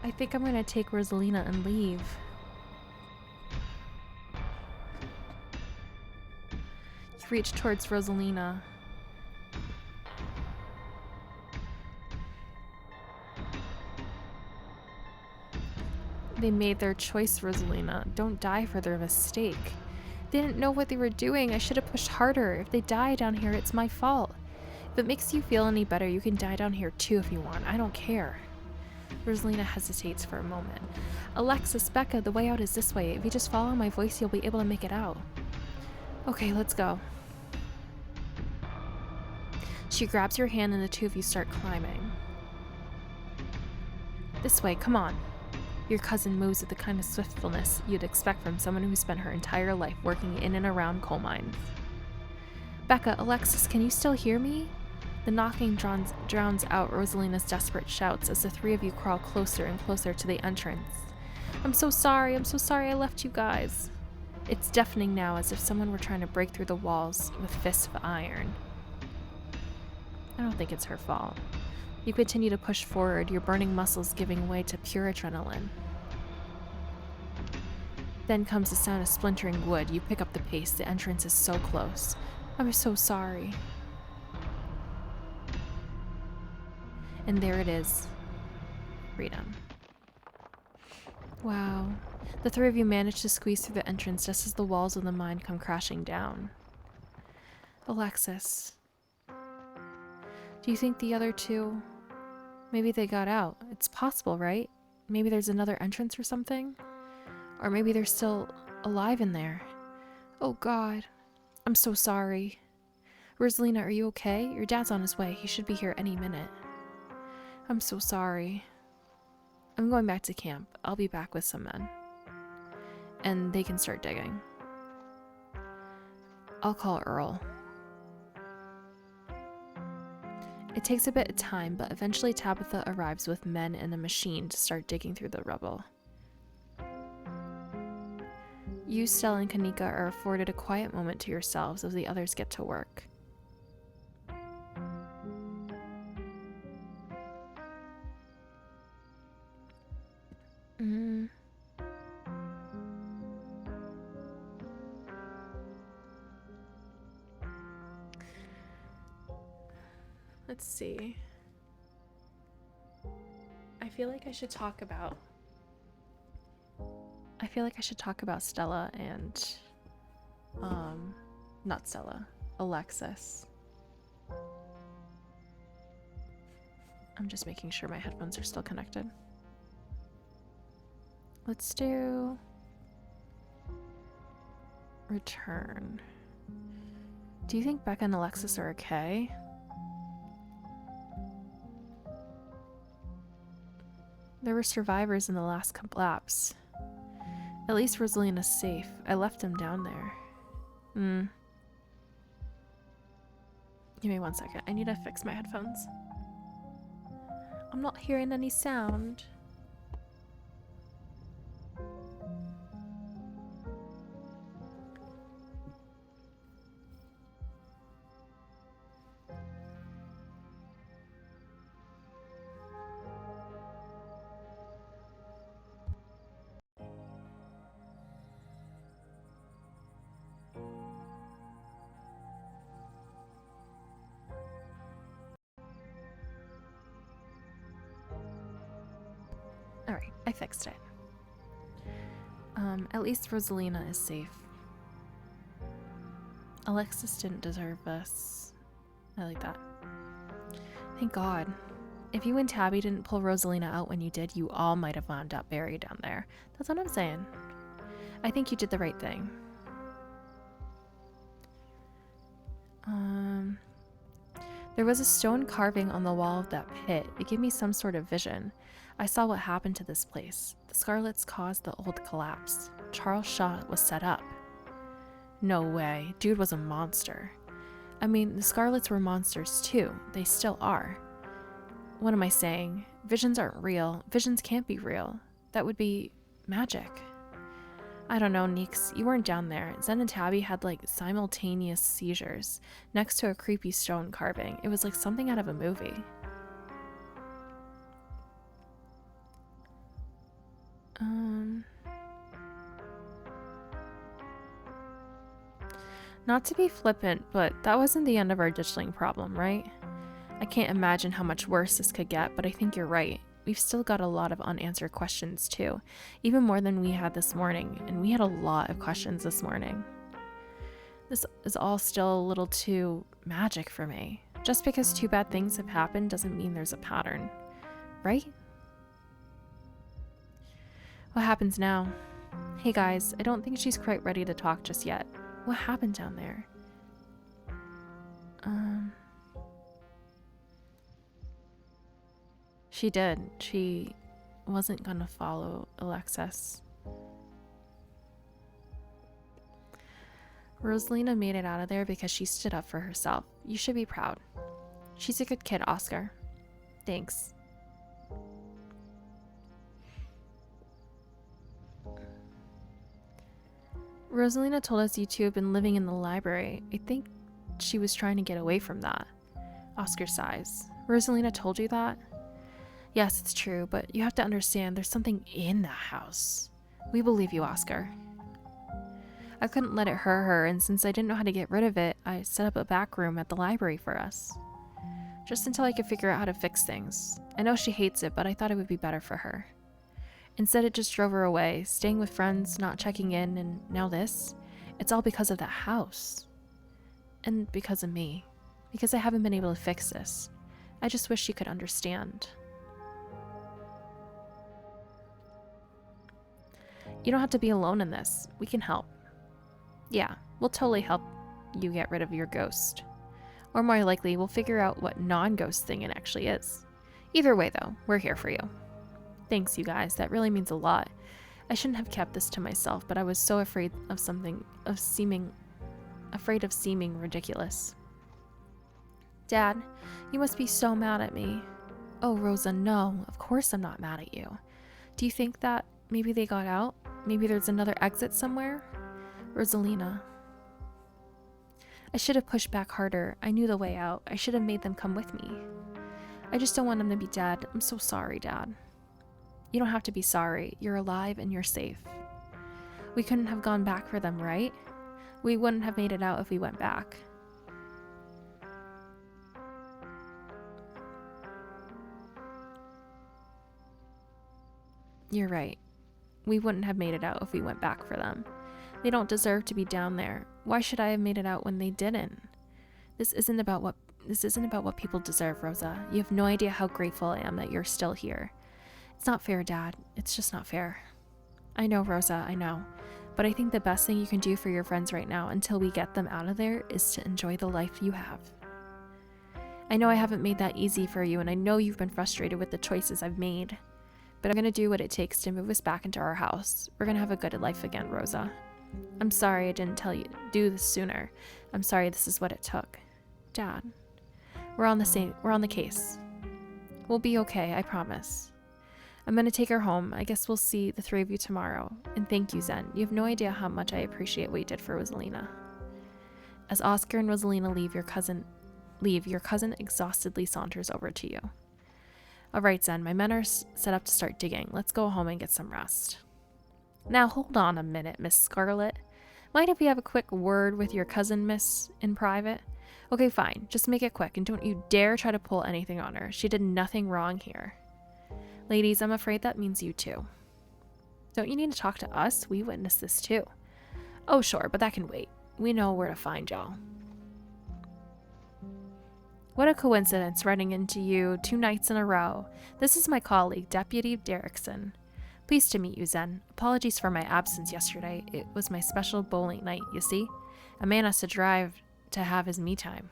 I think I'm gonna take Rosalina and leave. You reach towards Rosalina. They made their choice, Rosalina. Don't die for their mistake. They didn't know what they were doing. I should have pushed harder. If they die down here, it's my fault. If it makes you feel any better, you can die down here too if you want. I don't care. Rosalina hesitates for a moment. Alexis, Becca, the way out is this way. If you just follow my voice, you'll be able to make it out. Okay, let's go. She grabs your hand and the two of you start climbing. This way, come on. Your cousin moves with the kind of swiftness you'd expect from someone who spent her entire life working in and around coal mines. Becca, Alexis, can you still hear me? The knocking drowns out Rosalina's desperate shouts as the three of you crawl closer and closer to the entrance. I'm so sorry I left you guys. It's deafening now, as if someone were trying to break through the walls with fists of iron. I don't think it's her fault. You continue to push forward, your burning muscles giving way to pure adrenaline. Then comes the sound of splintering wood. You pick up the pace. The entrance is so close. I'm so sorry. And there it is. Freedom. Wow. The three of you manage to squeeze through the entrance just as the walls of the mine come crashing down. Alexis. Do you think the other two... Maybe they got out. It's possible, right? Maybe there's another entrance or something? Or maybe they're still alive in there. Oh God. I'm so sorry. Rosalina, are you okay? Your dad's on his way. He should be here any minute. I'm so sorry. I'm going back to camp. I'll be back with some men. And they can start digging. I'll call Earl. It takes a bit of time, but eventually Tabitha arrives with men and a machine to start digging through the rubble. You, Stella, and Kanika are afforded a quiet moment to yourselves as the others get to work. Let's see. I feel like I should talk about Stella and not Stella, Alexis. I'm just making sure my headphones are still connected. Let's do return. Do you think Becca and Alexis are okay? There were survivors in the last collapse. At least Rosalina's safe. I left him down there. Give me 1 second. I need to fix my headphones. I'm not hearing any sound. fixed it. At least Rosalina is safe. Alexis didn't deserve this. I like that. Thank God. If you and Tabby didn't pull Rosalina out when you did, you all might have wound up buried down there. That's what I'm saying. I think you did the right thing. There was a stone carving on the wall of that pit. It gave me some sort of vision. I saw what happened to this place. The Scarlets caused the old collapse. Charles Shaw was set up. No way. Dude was a monster. I mean, the Scarlets were monsters too. They still are. What am I saying? Visions aren't real. Visions can't be real. That would be magic. I don't know, Neeks. You weren't down there. Zen and Tabby had like simultaneous seizures next to a creepy stone carving. It was like something out of a movie. Not to be flippant, but that wasn't the end of our ditchling problem, right? I can't imagine how much worse this could get, but I think you're right. We've still got a lot of unanswered questions too, even more than we had this morning, and we had a lot of questions this morning. This is all still a little too magic for me. Just because two bad things have happened doesn't mean there's a pattern, right? What happens now? Hey guys, I don't think she's quite ready to talk just yet. What happened down there? She did. She wasn't gonna follow Alexis. Rosalina made it out of there because she stood up for herself. You should be proud. She's a good kid, Oscar. Thanks. Rosalina told us you two have been living in the library. I think she was trying to get away from that. Oscar sighs. Rosalina told you that? Yes, it's true, but you have to understand there's something in that house. We believe you, Oscar. I couldn't let it hurt her, and since I didn't know how to get rid of it, I set up a back room at the library for us. Just until I could figure out how to fix things. I know she hates it, but I thought it would be better for her. Instead, it just drove her away, staying with friends, not checking in, and now this? It's all because of that house. And because of me. Because I haven't been able to fix this. I just wish she could understand. You don't have to be alone in this. We can help. Yeah, we'll totally help you get rid of your ghost. Or more likely, we'll figure out what non-ghost thing it actually is. Either way, though, we're here for you. Thanks, you guys. That really means a lot. I shouldn't have kept this to myself, but I was so afraid of seeming ridiculous. Dad, you must be so mad at me. Oh, Rosa, no. Of course I'm not mad at you. Do you think that maybe they got out? Maybe there's another exit somewhere? Rosalina. I should have pushed back harder. I knew the way out. I should have made them come with me. I just don't want them to be dead. I'm so sorry, Dad. You don't have to be sorry. You're alive and you're safe. We couldn't have gone back for them, right? We wouldn't have made it out if we went back. You're right. We wouldn't have made it out if we went back for them. They don't deserve to be down there. Why should I have made it out when they didn't? This isn't about what people deserve, Rosa. You have no idea how grateful I am that you're still here. It's not fair, Dad. It's just not fair. I know, Rosa, I know. But I think the best thing you can do for your friends right now until we get them out of there is to enjoy the life you have. I know I haven't made that easy for you, and I know you've been frustrated with the choices I've made. But I'm going to do what it takes to move us back into our house. We're going to have a good life again, Rosa. I'm sorry I didn't tell you to do this sooner. I'm sorry this is what it took. Dad, we're on the case. We'll be okay, I promise. I'm going to take her home. I guess we'll see the three of you tomorrow. And thank you, Zen. You have no idea how much I appreciate what you did for Rosalina. As Oscar and Rosalina leave, your cousin exhaustedly saunters over to you. All right, Zen, my men are set up to start digging. Let's go home and get some rest. Now, hold on a minute, Miss Scarlet. Mind if we have a quick word with your cousin, Miss, in private? Okay, fine. Just make it quick, and don't you dare try to pull anything on her. She did nothing wrong here. Ladies, I'm afraid that means you too. Don't you need to talk to us? We witnessed this too. Oh, sure, but that can wait. We know where to find y'all. What a coincidence running into you 2 nights in a row. This is my colleague, Deputy Derrickson. Pleased to meet you, Zen. Apologies for my absence yesterday. It was my special bowling night, you see. A man has to drive to have his me time.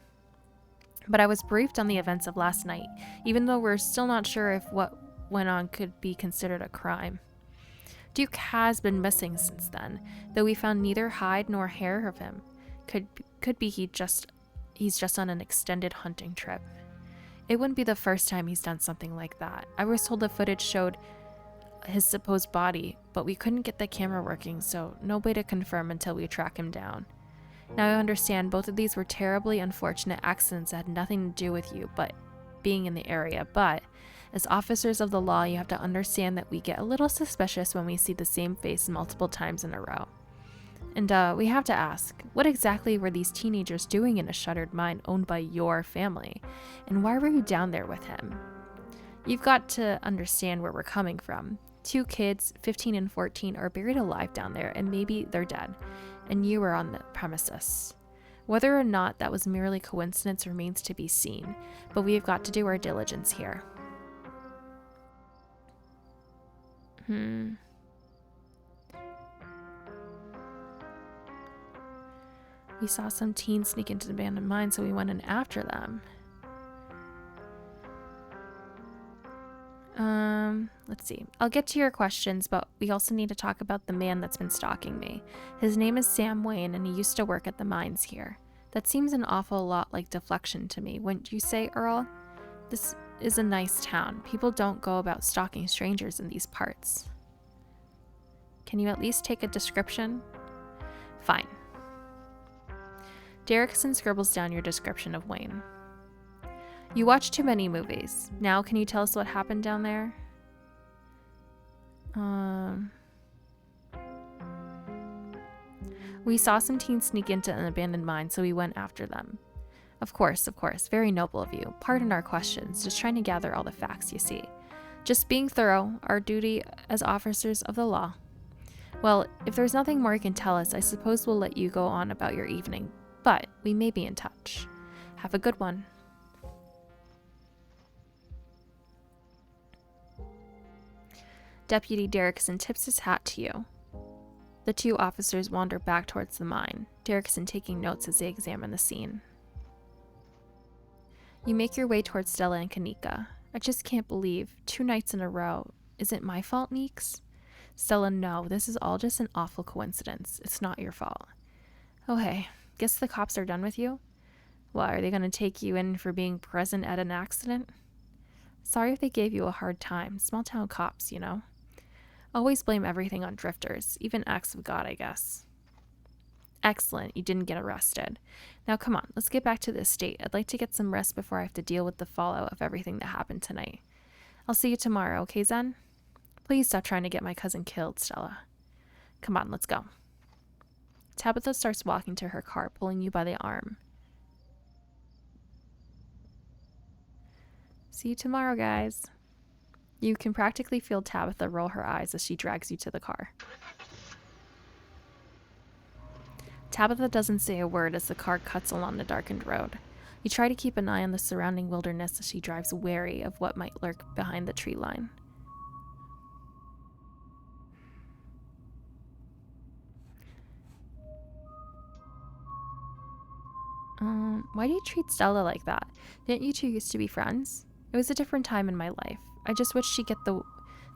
But I was briefed on the events of last night, even though we're still not sure if what went on could be considered a crime. Duke has been missing since then, though we found neither hide nor hair of him. Could be he's just on an extended hunting trip. It wouldn't be the first time he's done something like that. I was told the footage showed his supposed body, but we couldn't get the camera working, so no way to confirm until we track him down. Now I understand both of these were terribly unfortunate accidents that had nothing to do with you but being in the area, but as officers of the law, you have to understand that we get a little suspicious when we see the same face multiple times in a row. And we have to ask, what exactly were these teenagers doing in a shuttered mine owned by your family? And why were you down there with him? You've got to understand where we're coming from. 2 kids, 15 and 14, are buried alive down there, and maybe they're dead. And you were on the premises. Whether or not that was merely coincidence remains to be seen, but we've got to do our diligence here. We saw some teens sneak into the abandoned mine, so we went in after them. Let's see. I'll get to your questions, but we also need to talk about the man that's been stalking me. His name is Sam Wayne, and he used to work at the mines here. That seems an awful lot like deflection to me, wouldn't you say, Earl? This is a nice town. People don't go about stalking strangers in these parts. Can you at least take a description? Fine. Derrickson scribbles down your description of Wayne. You watch too many movies. Now can you tell us what happened down there? We saw some teens sneak into an abandoned mine, so we went after them. Of course. Very noble of you. Pardon our questions. Just trying to gather all the facts, you see. Just being thorough, our duty as officers of the law. Well, if there's nothing more you can tell us, I suppose we'll let you go on about your evening. But we may be in touch. Have a good one. Deputy Derrickson tips his hat to you. The 2 officers wander back towards the mine, Derrickson taking notes as they examine the scene. You make your way towards Stella and Kanika. I just can't believe 2 nights in a row. Is it my fault, Meeks? Stella, no, this is all just an awful coincidence. It's not your fault. Oh hey, guess the cops are done with you? Why, are they going to take you in for being present at an accident? Sorry if they gave you a hard time. Small town cops, you know. Always blame everything on drifters, even acts of God, I guess. Excellent, you didn't get arrested. Now come on, let's get back to the estate. I'd like to get some rest before I have to deal with the fallout of everything that happened tonight. I'll see you tomorrow, okay, Zen? Please stop trying to get my cousin killed, Stella. Come on, let's go. Tabitha starts walking to her car, pulling you by the arm. See you tomorrow, guys. You can practically feel Tabitha roll her eyes as she drags you to the car. Tabitha doesn't say a word as the car cuts along the darkened road. You try to keep an eye on the surrounding wilderness as she drives, wary of what might lurk behind the tree line. Why do you treat Stella like that? Didn't you 2 used to be friends? It was a different time in my life. I just wish she'd get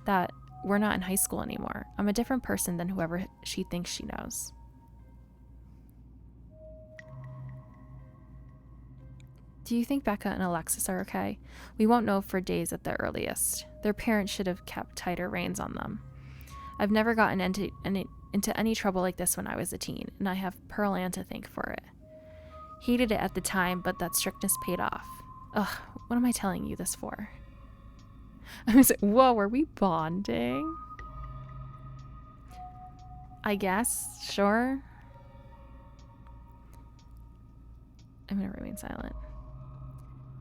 that we're not in high school anymore. I'm a different person than whoever she thinks she knows. Do you think Becca and Alexis are okay? We won't know for days at the earliest. Their parents should have kept tighter reins on them. I've never gotten into any trouble like this when I was a teen, and I have Pearl Ann to thank for it. Hated it at the time, but that strictness paid off. Ugh, what am I telling you this for? I was like, whoa, are we bonding? I guess, sure. I'm gonna remain silent.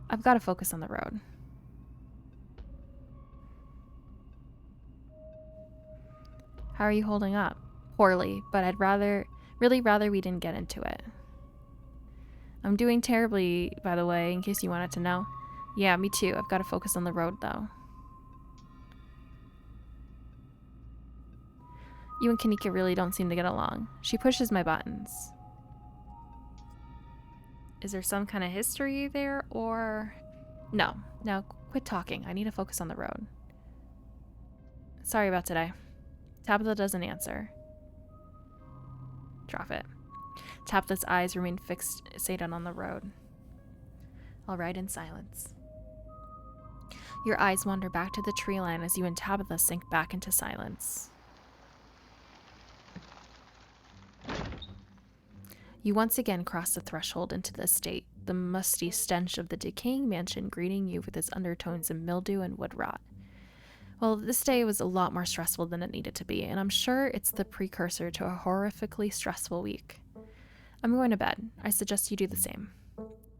I've got to focus on the road. How are you holding up? Poorly, but I'd really rather we didn't get into it. I'm doing terribly, by the way, in case you wanted to know. Yeah, me too. I've got to focus on the road, though. You and Kanika really don't seem to get along. She pushes my buttons. Is there some kind of history there, or... No. Now, quit talking. I need to focus on the road. Sorry about today. Tabitha doesn't answer. Drop it. Tabitha's eyes remain fixated on the road. I'll ride in silence. Your eyes wander back to the tree line as you and Tabitha sink back into silence. You once again cross the threshold into the estate, the musty stench of the decaying mansion greeting you with its undertones of mildew and wood rot. Well, this day was a lot more stressful than it needed to be, and I'm sure it's the precursor to a horrifically stressful week. I'm going to bed. I suggest you do the same.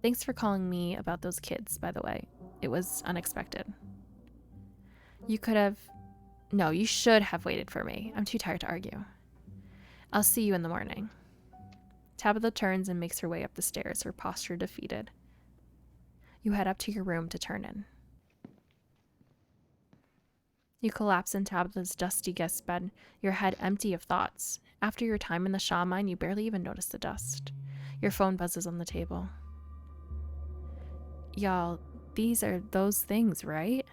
Thanks for calling me about those kids, by the way. It was unexpected. You could have... No, you should have waited for me. I'm too tired to argue. I'll see you in the morning. Tabitha turns and makes her way up the stairs, her posture defeated. You head up to your room to turn in. You collapse in Tabitha's dusty guest bed, your head empty of thoughts. After your time in the Shaw mine, you barely even notice the dust. Your phone buzzes on the table. Y'all, these are those things, right?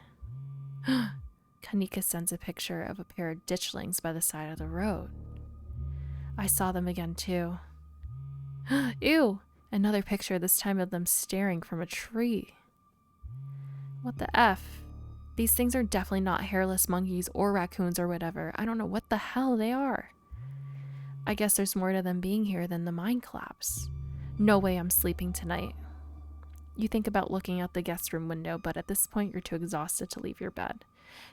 Kanika sends a picture of a pair of ditchlings by the side of the road. I saw them again, too. Ew! Another picture, this time of them staring from a tree. What the F? These things are definitely not hairless monkeys or raccoons or whatever. I don't know what the hell they are. I guess there's more to them being here than the mine collapse. No way I'm sleeping tonight. You think about looking out the guest room window, but at this point you're too exhausted to leave your bed.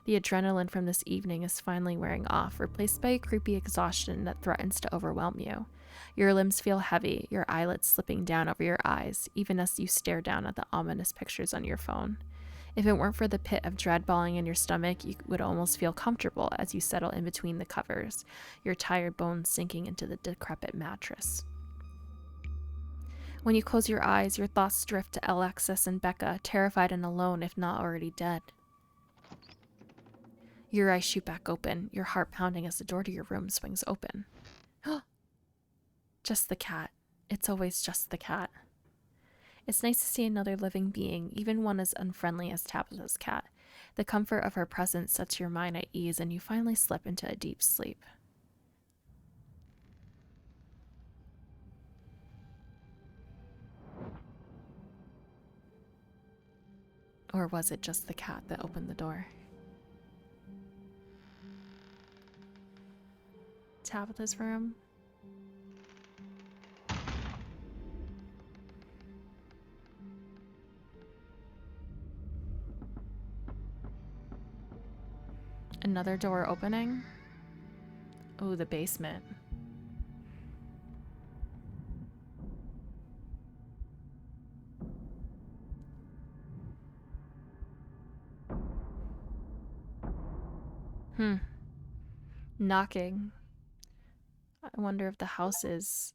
The adrenaline from this evening is finally wearing off, replaced by a creepy exhaustion that threatens to overwhelm you. Your limbs feel heavy, your eyelids slipping down over your eyes, even as you stare down at the ominous pictures on your phone. If it weren't for the pit of dread balling in your stomach, you would almost feel comfortable as you settle in between the covers, your tired bones sinking into the decrepit mattress. When you close your eyes, your thoughts drift to Alexis and Becca, terrified and alone, if not already dead. Your eyes shoot back open, your heart pounding as the door to your room swings open. Just the cat. It's always just the cat. It's nice to see another living being, even one as unfriendly as Tabitha's cat. The comfort of her presence sets your mind at ease, and you finally slip into a deep sleep. Or was it just the cat that opened the door? Tabitha's room? Another door opening? Oh, the basement. Knocking. I wonder if the house is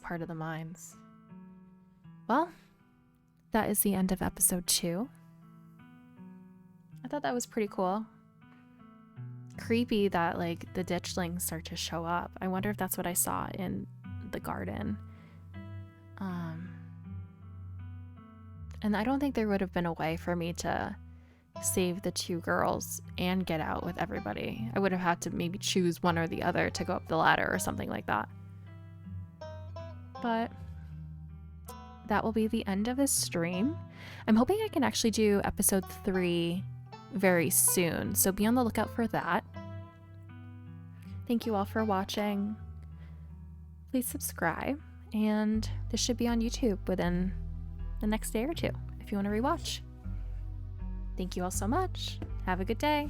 part of the mines. Well, that is the end of episode 2. I thought that was pretty cool. Creepy that like the ditchlings start to show up. I wonder if that's what I saw in the garden. And I don't think there would have been a way for me to save the 2 girls and get out with everybody. I would have had to maybe choose one or the other to go up the ladder or something like that. But that will be the end of this stream. I'm hoping I can actually do episode 3 very soon, so be on the lookout for that. Thank you all for watching. Please subscribe, and this should be on YouTube within the next day or 2 if you want to rewatch. Thank you all so much. Have a good day.